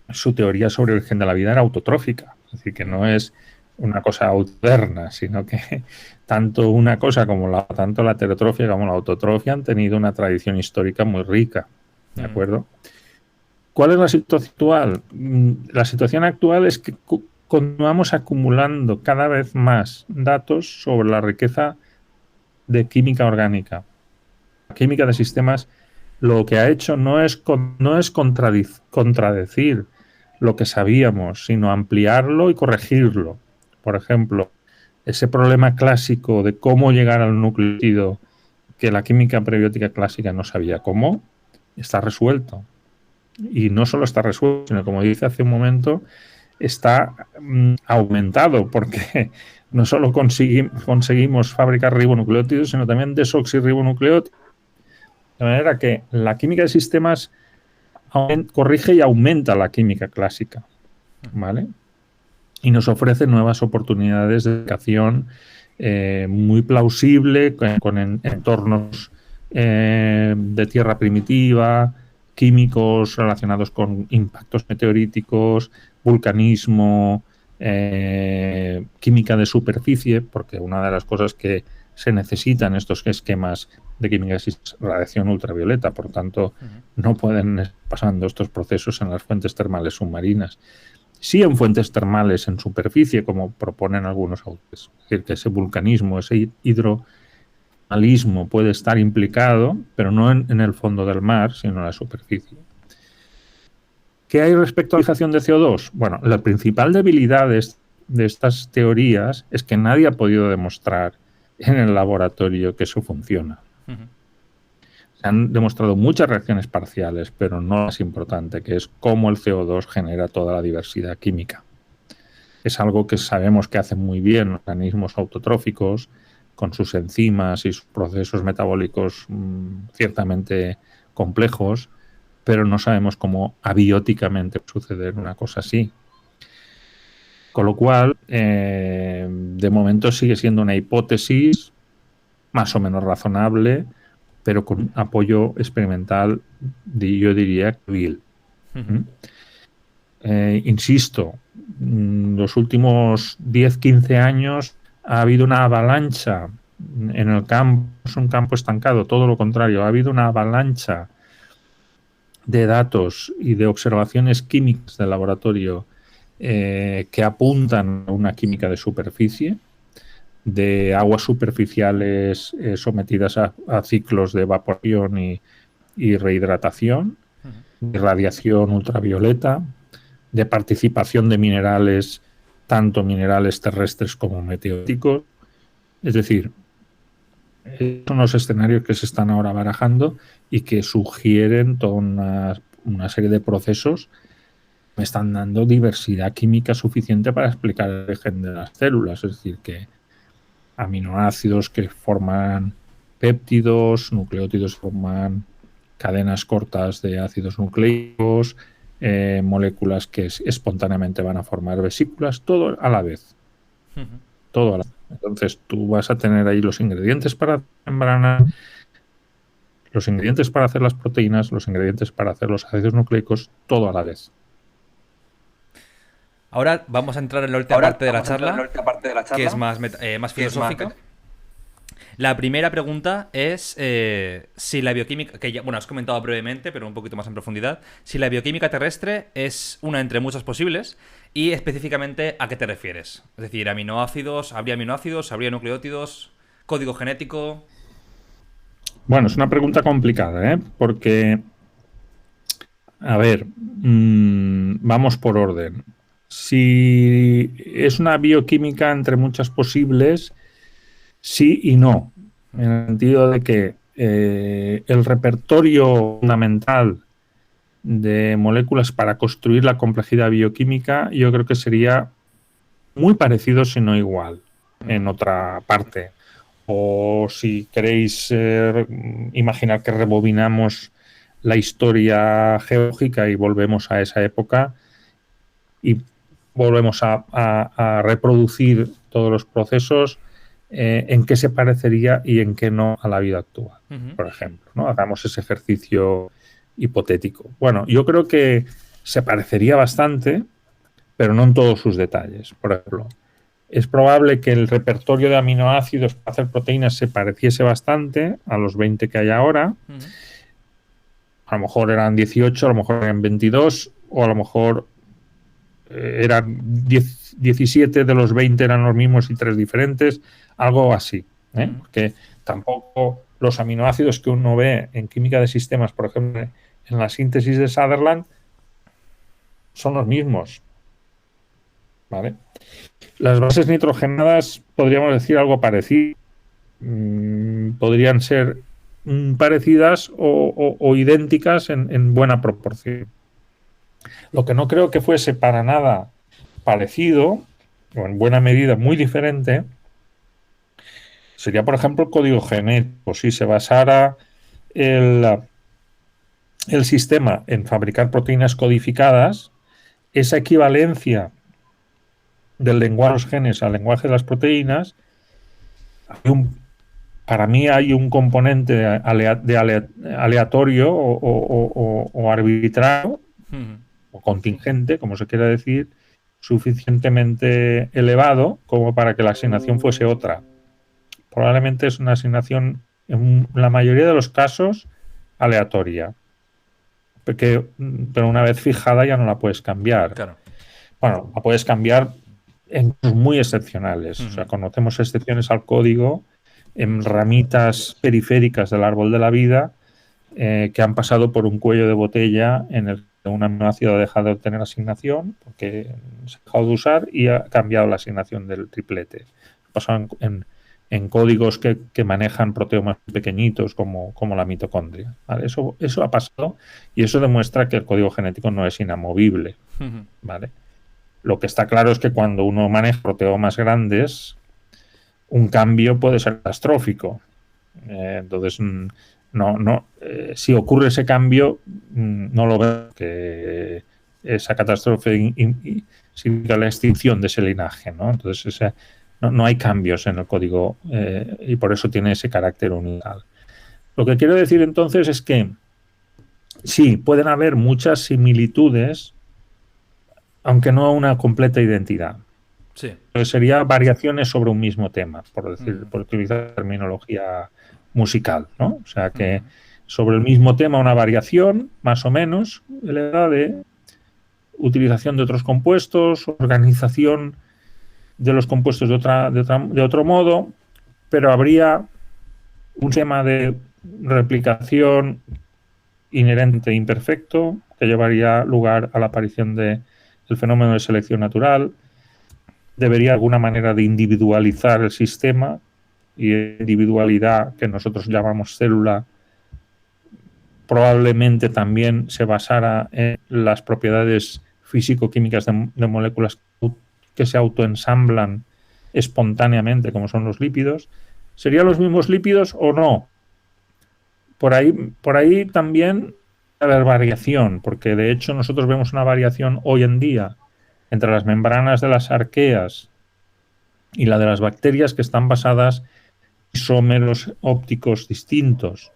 su teoría sobre el origen de la vida era autotrófica. Es decir, que no es una cosa autoderna, sino que tanto una cosa como tanto la heterotrofia como la autotrofia han tenido una tradición histórica muy rica, ¿de acuerdo? ¿Cuál es la situación actual? La situación actual es que continuamos acumulando cada vez más datos sobre la riqueza de química orgánica. La química de sistemas lo que ha hecho no es contradecir lo que sabíamos, sino ampliarlo y corregirlo. Por ejemplo, ese problema clásico de cómo llegar al nucleótido, que la química prebiótica clásica no sabía cómo, está resuelto. Y no solo está resuelto, sino, como dice hace un momento, está aumentado, porque no solo conseguimos fabricar ribonucleótidos, sino también desoxirribonucleótidos. De manera que la química de sistemas corrige y aumenta la química clásica, ¿vale? Y nos ofrece nuevas oportunidades de aplicación muy plausible, con entornos de tierra primitiva, químicos relacionados con impactos meteoríticos, vulcanismo, química de superficie, porque una de las cosas que se necesita en estos esquemas de química es radiación ultravioleta, por tanto no pueden estar pasando estos procesos en las fuentes termales submarinas. Sí, en fuentes termales en superficie, como proponen algunos autores. Es decir, que ese vulcanismo, ese hidrotermalismo puede estar implicado, pero no en el fondo del mar, sino en la superficie. ¿Qué hay respecto a la fijación de CO2? Bueno, la principal debilidad de estas teorías es que nadie ha podido demostrar en el laboratorio que eso funciona. Se han demostrado muchas reacciones parciales, pero no la más importante, que es cómo el CO2 genera toda la diversidad química. Es algo que sabemos que hacen muy bien los organismos autotróficos, con sus enzimas y sus procesos metabólicos ciertamente complejos, pero no sabemos cómo abióticamente suceder una cosa así. Con lo cual, de momento sigue siendo una hipótesis más o menos razonable, pero con apoyo experimental, yo diría, débil. Insisto, los últimos 10-15 años ha habido una avalancha en el campo, es un campo estancado, todo lo contrario, ha habido una avalancha de datos y de observaciones químicas del laboratorio que apuntan a una química de superficie, de aguas superficiales sometidas a ciclos de evaporación y rehidratación, de radiación ultravioleta, de participación de minerales, tanto minerales terrestres como meteoríticos. Es decir, son los escenarios que se están ahora barajando y que sugieren toda una serie de procesos que me están dando diversidad química suficiente para explicar el origen de las células. Es decir, que aminoácidos que forman péptidos, nucleótidos que forman cadenas cortas de ácidos nucleicos, moléculas que espontáneamente van a formar vesículas, todo a la vez. Todo a la vez. Entonces tú vas a tener ahí los ingredientes para membrana, los ingredientes para hacer las proteínas, los ingredientes para hacer los ácidos nucleicos, todo a la vez. Ahora vamos a entrar en la última parte de la charla, que es más filosófica. La primera pregunta es si la bioquímica, que ya, bueno, has comentado brevemente, pero un poquito más en profundidad, si la bioquímica terrestre es una entre muchas posibles y específicamente a qué te refieres. Es decir, aminoácidos, ¿habría nucleótidos, código genético? Bueno, es una pregunta complicada, porque, a ver, vamos por orden. Si es una bioquímica entre muchas posibles, sí y no, en el sentido de que el repertorio fundamental de moléculas para construir la complejidad bioquímica yo creo que sería muy parecido, si no igual, en otra parte. O si queréis imaginar que rebobinamos la historia geológica y volvemos a esa época y volvemos a reproducir todos los procesos, en qué se parecería y en qué no a la vida actual, por ejemplo, ¿no? Hagamos ese ejercicio hipotético. Bueno, yo creo que se parecería bastante, pero no en todos sus detalles. Por ejemplo, es probable que el repertorio de aminoácidos para hacer proteínas se pareciese bastante a los 20 que hay ahora. A lo mejor eran 18, a lo mejor eran 22, o a lo mejor eran 17 de los 20 eran los mismos y 3 diferentes, algo así, porque tampoco los aminoácidos que uno ve en química de sistemas, por ejemplo, en la síntesis de Sutherland, son los mismos, ¿vale? Las bases nitrogenadas podríamos decir algo parecido, podrían ser parecidas o idénticas en buena proporción. Lo que no creo que fuese para nada parecido, o en buena medida muy diferente, sería, por ejemplo, el código genético. Si se basara el sistema en fabricar proteínas codificadas, esa equivalencia del lenguaje de los genes al lenguaje de las proteínas, para mí hay un componente aleatorio o arbitrario, o contingente, como se quiera decir, suficientemente elevado como para que la asignación fuese otra. Probablemente es una asignación, en la mayoría de los casos, aleatoria. Pero una vez fijada ya no la puedes cambiar. Claro. Bueno, la puedes cambiar en casos muy excepcionales. O sea, conocemos excepciones al código en ramitas periféricas del árbol de la vida que han pasado por un cuello de botella en el un aminoácido ha dejado de tener asignación porque se ha dejado de usar y ha cambiado la asignación del triplete. Pasa en códigos que manejan proteomas pequeñitos como la mitocondria, ¿vale? Eso ha pasado y eso demuestra que el código genético no es inamovible, ¿vale? Lo que está claro es que cuando uno maneja proteomas grandes, un cambio puede ser catastrófico. Entonces, si ocurre ese cambio, no lo veo, que esa catástrofe significa la extinción de ese linaje, ¿no? Entonces, no hay cambios en el código y por eso tiene ese carácter universal. Lo que quiero decir entonces es que sí, pueden haber muchas similitudes, aunque no una completa identidad. Sí. Entonces sería variaciones sobre un mismo tema, por utilizar terminología musical, ¿no? O sea que sobre el mismo tema una variación, más o menos, elevada de utilización de otros compuestos, organización de los compuestos de otro modo, pero habría un tema de replicación inherente imperfecto que llevaría lugar a la aparición del fenómeno de selección natural. Debería alguna manera de individualizar el sistema, y individualidad que nosotros llamamos célula probablemente también se basara en las propiedades físico-químicas de moléculas que se autoensamblan espontáneamente, como son los lípidos. ¿Serían los mismos lípidos o no? Por ahí también va a haber variación, porque de hecho nosotros vemos una variación hoy en día entre las membranas de las arqueas y la de las bacterias que están basadas en isómeros ópticos distintos.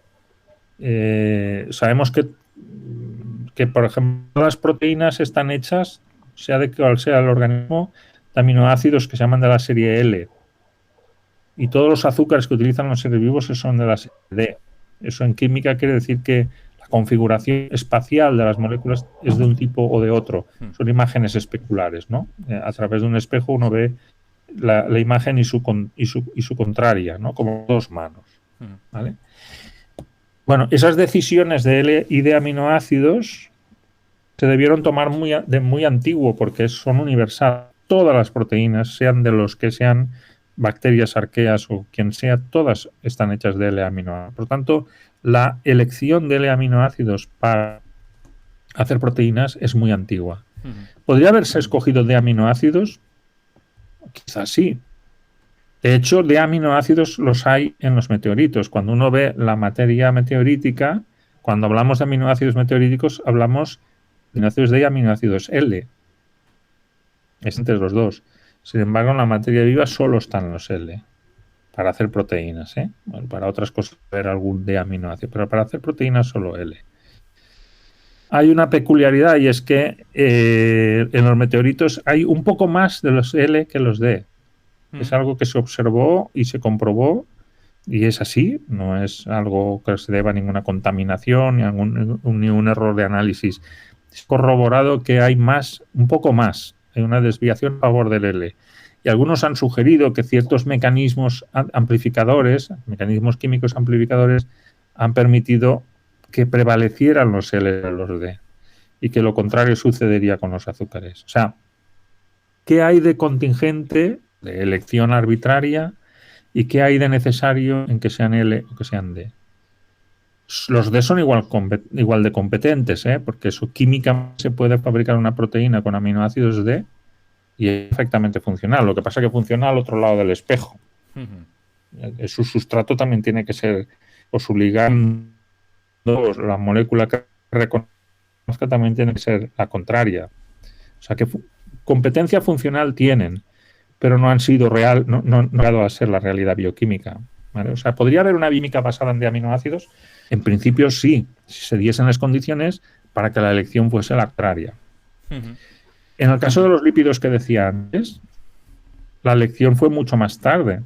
Sabemos que, por ejemplo, las proteínas están hechas, sea de cual sea el organismo, de aminoácidos que se llaman de la serie L. Y todos los azúcares que utilizan los seres vivos son de la serie D. Eso en química quiere decir que la configuración espacial de las moléculas es de un tipo o de otro. Son imágenes especulares, ¿no? A través de un espejo uno ve la imagen y su contraria, ¿no? Como dos manos, ¿vale? Bueno, esas decisiones de L y de aminoácidos se debieron tomar de muy antiguo porque son universales. Todas las proteínas, sean de los que sean bacterias, arqueas o quien sea, todas están hechas de L aminoácidos. Por tanto, la elección de L aminoácidos para hacer proteínas es muy antigua. ¿Podría haberse escogido de aminoácidos? Quizás sí. De hecho, de aminoácidos los hay en los meteoritos. Cuando uno ve la materia meteorítica, cuando hablamos de aminoácidos meteoríticos, hablamos de aminoácidos D y aminoácidos L. Es entre los dos. Sin embargo, en la materia viva solo están los L para hacer proteínas, ¿eh? Bueno, para otras cosas ver algún D aminoácido, pero para hacer proteínas solo L. Hay una peculiaridad y es que en los meteoritos hay un poco más de los L que los D. Es algo que se observó y se comprobó y es así, no es algo que se deba a ninguna contaminación ni un error de análisis. Es corroborado que hay un poco más, hay una desviación a favor del L. Y algunos han sugerido que ciertos mecanismos amplificadores, mecanismos químicos amplificadores, han permitido que prevalecieran los L a los D y que lo contrario sucedería con los azúcares. O sea, ¿qué hay de contingente, de elección arbitraria, y qué hay de necesario en que sean L o que sean D? Los D son igual de competentes, porque su química se puede fabricar una proteína con aminoácidos D y es perfectamente funcional. Lo que pasa es que funciona al otro lado del espejo. Su sustrato también tiene que ser, o su ligando, la molécula que reconozca también tiene que ser la contraria. O sea que competencia funcional tienen, pero no han sido no han llegado a ser la realidad bioquímica, ¿vale? O sea, ¿podría haber una bioquímica basada en de aminoácidos? En principio sí, si se diesen las condiciones para que la elección fuese la contraria. En el caso de los lípidos que decía antes, la elección fue mucho más tarde,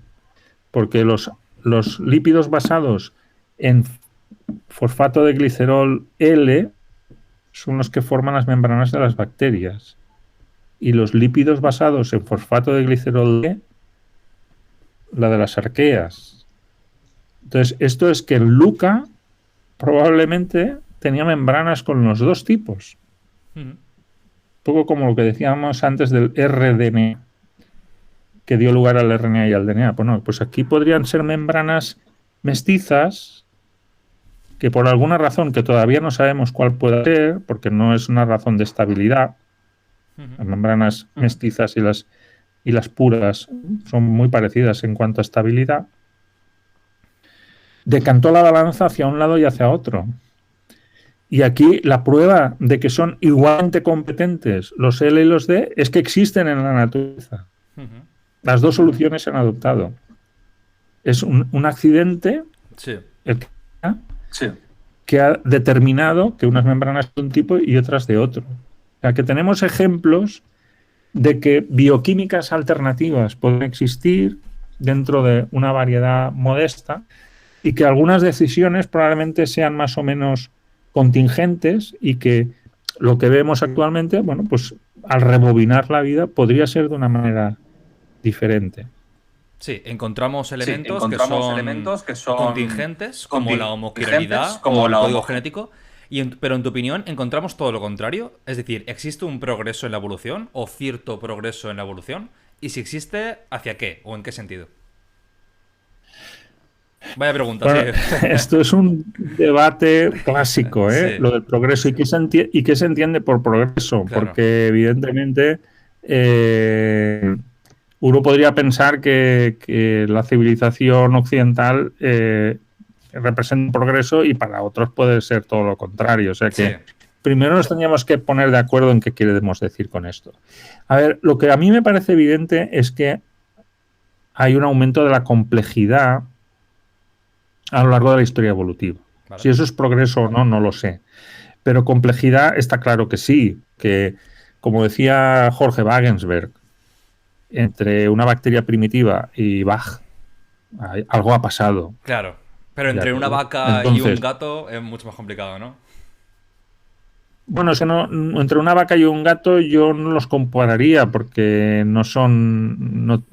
porque los lípidos basados en fosfato de glicerol L son los que forman las membranas de las bacterias. Y los lípidos basados en fosfato de glicerol D, la de las arqueas. Entonces, esto es que el LUCA probablemente tenía membranas con los dos tipos. Ujú. Poco como lo que decíamos antes del rDNA, que dio lugar al RNA y al DNA. Pues no, pues aquí podrían ser membranas mestizas que por alguna razón que todavía no sabemos cuál puede ser, porque no es una razón de estabilidad, las membranas mestizas y las puras son muy parecidas en cuanto a estabilidad, decantó la balanza hacia un lado y hacia otro. Y aquí la prueba de que son igualmente competentes los L y los D es que existen en la naturaleza. Ujú. Las dos soluciones se han adoptado. Es un accidente Sí. el que ha determinado que unas membranas de un tipo y otras de otro. O sea, que tenemos ejemplos de que bioquímicas alternativas pueden existir dentro de una variedad modesta y que algunas decisiones probablemente sean más o menos contingentes y que lo que vemos actualmente, bueno, pues al rebobinar la vida podría ser de una manera diferente. Sí, encontramos elementos que son contingentes, como la homoquiralidad o el código genético, pero en tu opinión, ¿encontramos todo lo contrario? Es decir, ¿existe un progreso en la evolución o cierto progreso en la evolución? Y si existe, ¿hacia qué o en qué sentido? Vaya pregunta, Bueno, sí. esto es un debate clásico, ¿eh? Sí. Lo del progreso. ¿Y qué se entiende por progreso? Claro. Porque evidentemente uno podría pensar que la civilización occidental representa un progreso y para otros puede ser todo lo contrario. O sea que Sí. primero nos tendríamos que poner de acuerdo en qué queremos decir con esto. A ver, lo que a mí me parece evidente es que hay un aumento de la complejidad a lo largo de la historia evolutiva. Vale. Si eso es progreso o no, no lo sé. Pero complejidad está claro que sí, que como decía Jorge Wagensberg, entre una bacteria primitiva y Bach, algo ha pasado. Claro. Pero entre una vaca y un gato es mucho más complicado, ¿no? Bueno, es que entre una vaca y un gato yo no los compararía porque no son,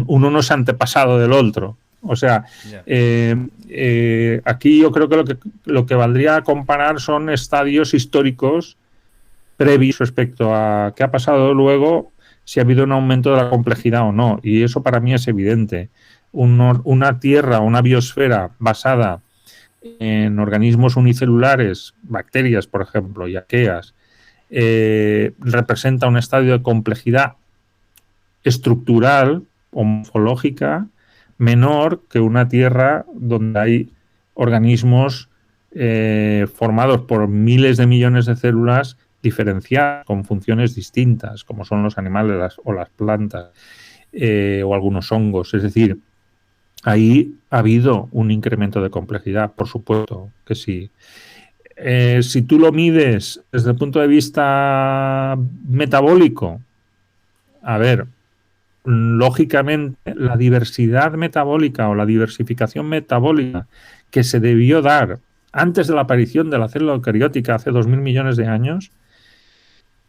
uno no es antepasado del otro. O sea, Yeah. aquí yo creo que lo que valdría comparar son estadios históricos previos respecto a qué ha pasado luego, si ha habido un aumento de la complejidad o no. Y eso para mí es evidente. Una tierra, una biosfera basada en organismos unicelulares, bacterias, por ejemplo, y arqueas, representa un estadio de complejidad estructural o morfológica menor que una tierra donde hay organismos formados por miles de millones de células diferenciadas con funciones distintas, como son los animales o las plantas o algunos hongos. Es decir, ahí ha habido un incremento de complejidad, por supuesto que sí. Si tú lo mides desde el punto de vista metabólico, a ver, lógicamente la diversidad metabólica o la diversificación metabólica que se debió dar antes de la aparición de la célula eucariótica hace 2.000 millones de años,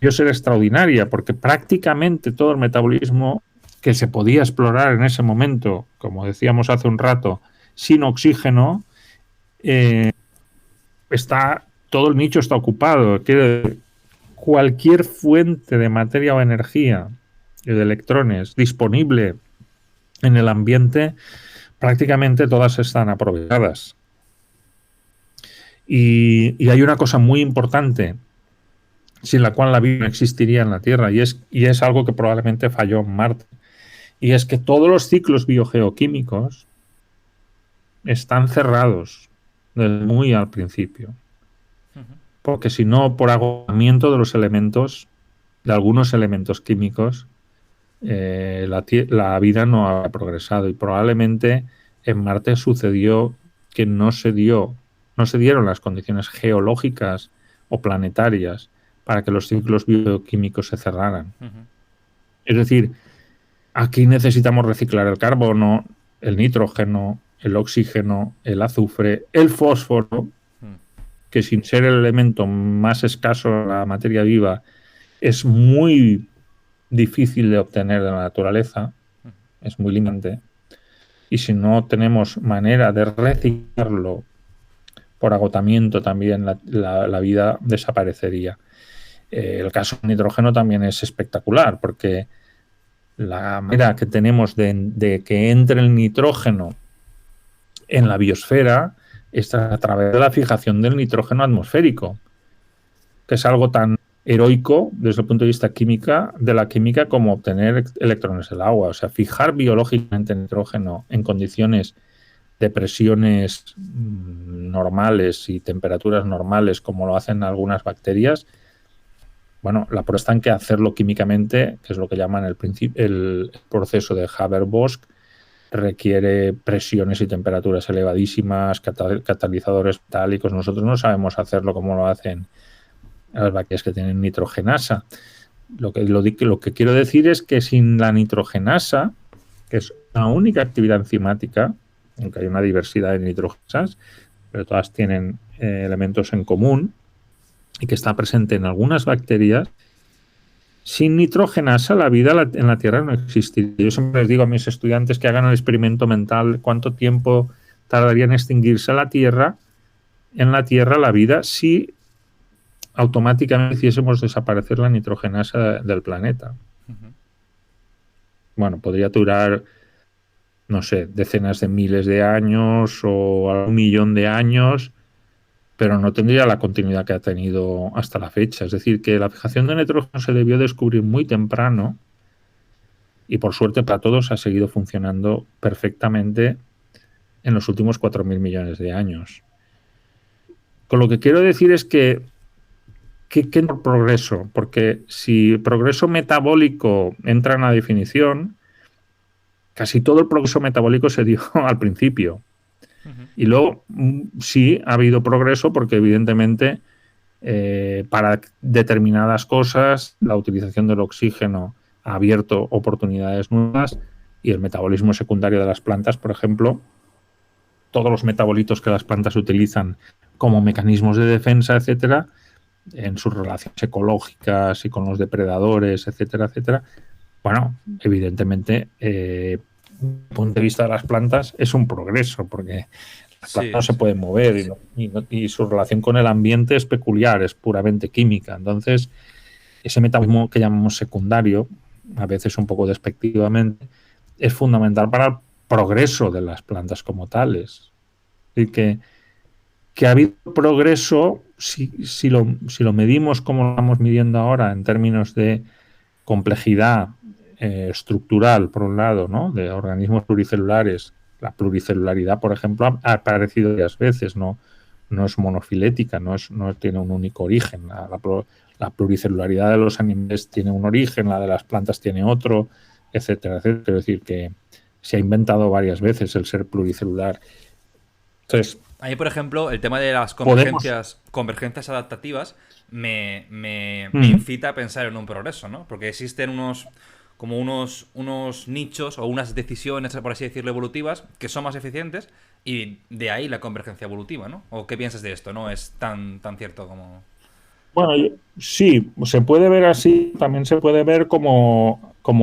debió ser extraordinaria, porque prácticamente todo el metabolismo que se podía explorar en ese momento, como decíamos hace un rato, sin oxígeno, todo el nicho está ocupado. Cualquier fuente de materia o energía de electrones disponible en el ambiente, prácticamente todas están aprovechadas. Y hay una cosa muy importante sin la cual la vida no existiría en la Tierra, y es algo que probablemente falló en Marte, y es que todos los ciclos biogeoquímicos están cerrados desde muy al principio, porque si no, por agotamiento de los elementos, de algunos elementos químicos, la vida no ha progresado, y probablemente en Marte sucedió que no se dieron las condiciones geológicas o planetarias para que los ciclos bioquímicos se cerraran. Es decir, aquí necesitamos reciclar el carbono, el nitrógeno, el oxígeno, el azufre, el fósforo, que sin ser el elemento más escaso en la materia viva es muy difícil de obtener de la naturaleza, es muy limitante, y si no tenemos manera de reciclarlo por agotamiento también la vida desaparecería. El caso del nitrógeno también es espectacular, porque la manera que tenemos de que entre el nitrógeno en la biosfera es a través de la fijación del nitrógeno atmosférico, que es algo tan heroico desde el punto de vista de la química como obtener electrones del agua. O sea, fijar biológicamente nitrógeno en condiciones de presiones normales y temperaturas normales, como lo hacen algunas bacterias, bueno, la prueba está en que hacerlo químicamente, que es lo que llaman el proceso de Haber-Bosch, requiere presiones y temperaturas elevadísimas, catalizadores metálicos. Nosotros no sabemos hacerlo como lo hacen las bacterias que tienen nitrogenasa. Lo que quiero decir es que sin la nitrogenasa, que es una única actividad enzimática, aunque hay una diversidad de nitrogenasas, pero todas tienen elementos en común y que está presente en algunas bacterias, sin nitrogenasa la vida en la Tierra no existiría. Yo siempre les digo a mis estudiantes que hagan el experimento mental cuánto tiempo tardaría en extinguirse en la Tierra la vida si automáticamente hiciésemos desaparecer la nitrogenasa del planeta. Bueno, podría durar, no sé, decenas de miles de años o 1.000.000 de años, pero no tendría la continuidad que ha tenido hasta la fecha. Es decir, que la fijación de nitrógeno se debió descubrir muy temprano y por suerte para todos ha seguido funcionando perfectamente en los últimos 4.000 millones de años. Con lo que quiero decir es que ¿qué progreso? Porque si progreso metabólico entra en la definición, casi todo el progreso metabólico se dio al principio. Y luego sí ha habido progreso porque evidentemente para determinadas cosas la utilización del oxígeno ha abierto oportunidades nuevas y el metabolismo secundario de las plantas, por ejemplo, todos los metabolitos que las plantas utilizan como mecanismos de defensa, etcétera, en sus relaciones ecológicas y con los depredadores, etcétera, etcétera. Bueno, evidentemente, desde el punto de vista de las plantas es un progreso, porque las plantas no se pueden mover y su relación con el ambiente es peculiar, es puramente química. Entonces, ese metabolismo que llamamos secundario, a veces un poco despectivamente, es fundamental para el progreso de las plantas como tales. Es decir, que ha habido progreso, si lo medimos como lo estamos midiendo ahora en términos de complejidad estructural, por un lado, ¿no?, de organismos pluricelulares. La pluricelularidad, por ejemplo, ha aparecido varias veces, no es monofilética, no tiene un único origen. La pluricelularidad de los animales tiene un origen, la de las plantas tiene otro, etcétera, etcétera. Quiero decir que se ha inventado varias veces el ser pluricelular. Entonces, a mí, por ejemplo, el tema de las convergencias adaptativas me incita a pensar en un progreso, ¿no? Porque existen unos nichos o unas decisiones, por así decirlo, evolutivas que son más eficientes y de ahí la convergencia evolutiva, ¿no? ¿O qué piensas de esto? ¿No es tan cierto como...? Bueno, sí, se puede ver así, también se puede ver como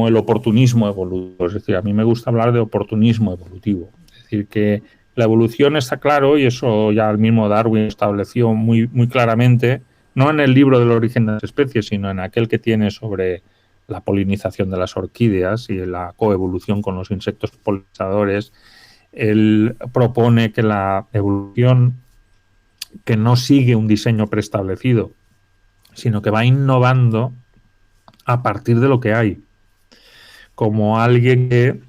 el oportunismo evolutivo. Es decir, a mí me gusta hablar de oportunismo evolutivo. Es decir, que la evolución está claro, y eso ya el mismo Darwin estableció muy, muy claramente, no en el libro del origen de las especies, sino en aquel que tiene sobre la polinización de las orquídeas y la coevolución con los insectos polinizadores. Él propone que la evolución, que no sigue un diseño preestablecido, sino que va innovando a partir de lo que hay. Como alguien que,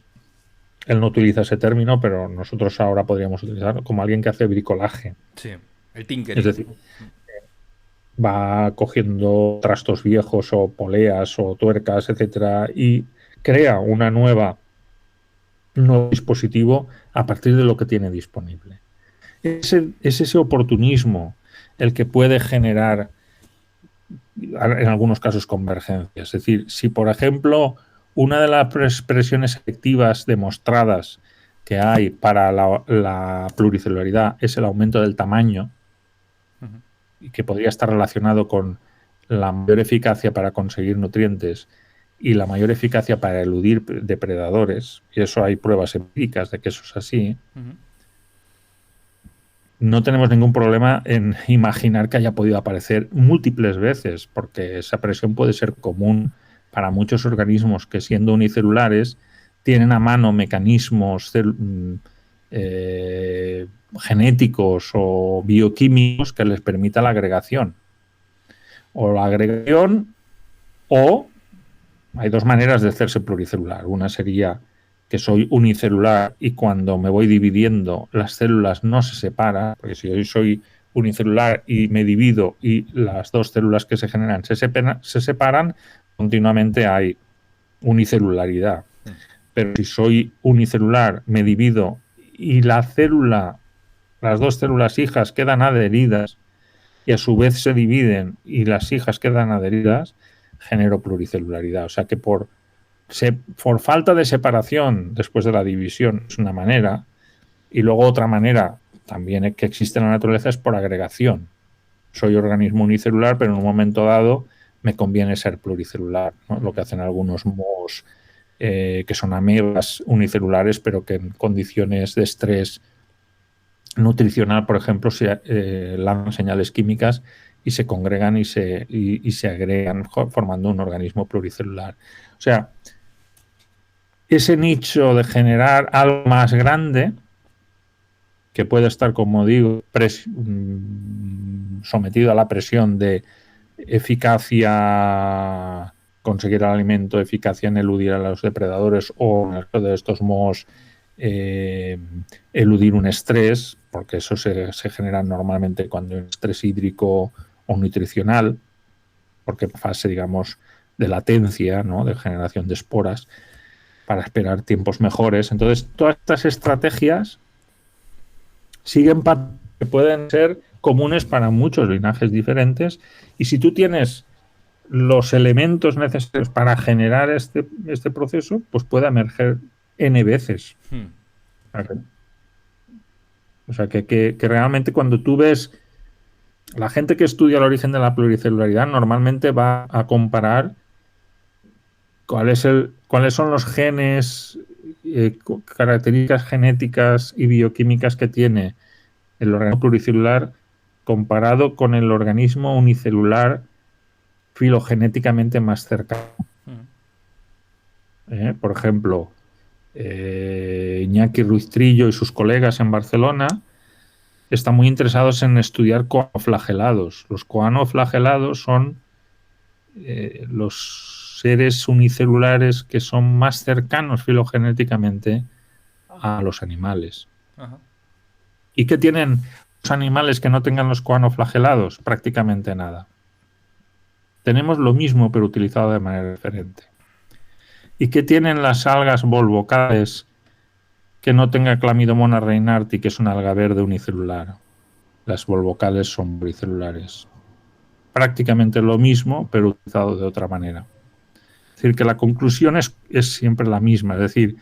él no utiliza ese término, pero nosotros ahora podríamos utilizarlo como alguien que hace bricolaje. Sí, el tinkering. Es decir, va cogiendo trastos viejos o poleas o tuercas, etcétera, y crea un nuevo dispositivo a partir de lo que tiene disponible. Es ese oportunismo el que puede generar, en algunos casos, convergencia. Es decir, si por ejemplo una de las presiones efectivas demostradas que hay para la pluricelularidad es el aumento del tamaño, y que podría estar relacionado con la mayor eficacia para conseguir nutrientes y la mayor eficacia para eludir depredadores, y eso hay pruebas empíricas de que eso es así. no tenemos ningún problema en imaginar que haya podido aparecer múltiples veces, porque esa presión puede ser común para muchos organismos que, siendo unicelulares, tienen a mano mecanismos genéticos o bioquímicos que les permita la agregación. O la agregación, o hay dos maneras de hacerse pluricelular. Una sería que soy unicelular y cuando me voy dividiendo las células no se separan, porque si yo soy unicelular y me divido y las dos células que se generan se separan, continuamente hay unicelularidad. Pero si soy unicelular, me divido y las dos células hijas quedan adheridas y a su vez se dividen y las hijas quedan adheridas, genero pluricelularidad. O sea que por falta de separación después de la división es una manera, y luego otra manera también que existe en la naturaleza es por agregación. Soy organismo unicelular, pero en un momento dado me conviene ser pluricelular, ¿no? Lo que hacen algunos mohos que son amebas unicelulares, pero que en condiciones de estrés nutricional, por ejemplo, se lanzan señales químicas y se congregan y se agregan formando un organismo pluricelular. O sea, ese nicho de generar algo más grande, que puede estar, como digo, sometido a la presión de eficacia, conseguir el alimento, eficacia en eludir a los depredadores o, en el caso de estos mohos, eludir un estrés, porque eso se genera normalmente cuando hay un estrés hídrico o nutricional, porque fase, digamos, de latencia, ¿no?, de generación de esporas, para esperar tiempos mejores. Entonces, todas estas estrategias siguen que pueden ser comunes para muchos linajes diferentes, y si tú tienes los elementos necesarios para generar este proceso, pues puede emerger N veces. O sea, que realmente cuando tú ves la gente que estudia el origen de la pluricelularidad, normalmente va a comparar cuáles son los genes, características genéticas y bioquímicas que tiene el organismo pluricelular comparado con el organismo unicelular filogenéticamente más cercano. Por ejemplo, Iñaki Ruiz Trillo y sus colegas en Barcelona están muy interesados en estudiar coanoflagelados. Los coanoflagelados son los seres unicelulares que son más cercanos filogenéticamente a los animales. Ajá. ¿Y qué tienen los animales que no tengan los coanoflagelados? Prácticamente nada. Tenemos lo mismo, pero utilizado de manera diferente. ¿Y qué tienen las algas volvocales que no tenga Chlamydomonas reinharti, que es una alga verde unicelular? Las volvocales son pluricelulares. Prácticamente lo mismo, pero utilizado de otra manera. Es decir, que la conclusión es siempre la misma. Es decir,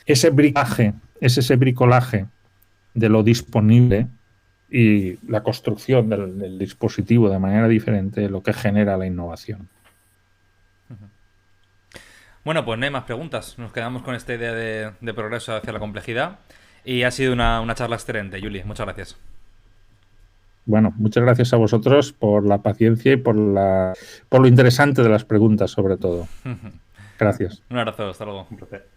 ese bricolaje de lo disponible y la construcción del dispositivo de manera diferente, lo que genera la innovación. Bueno, pues no hay más preguntas. Nos quedamos con esta idea de progreso hacia la complejidad. Y ha sido una charla excelente, Juli. Muchas gracias. Bueno, muchas gracias a vosotros por la paciencia y por lo interesante de las preguntas, sobre todo. Gracias. Un abrazo, hasta luego. Un placer.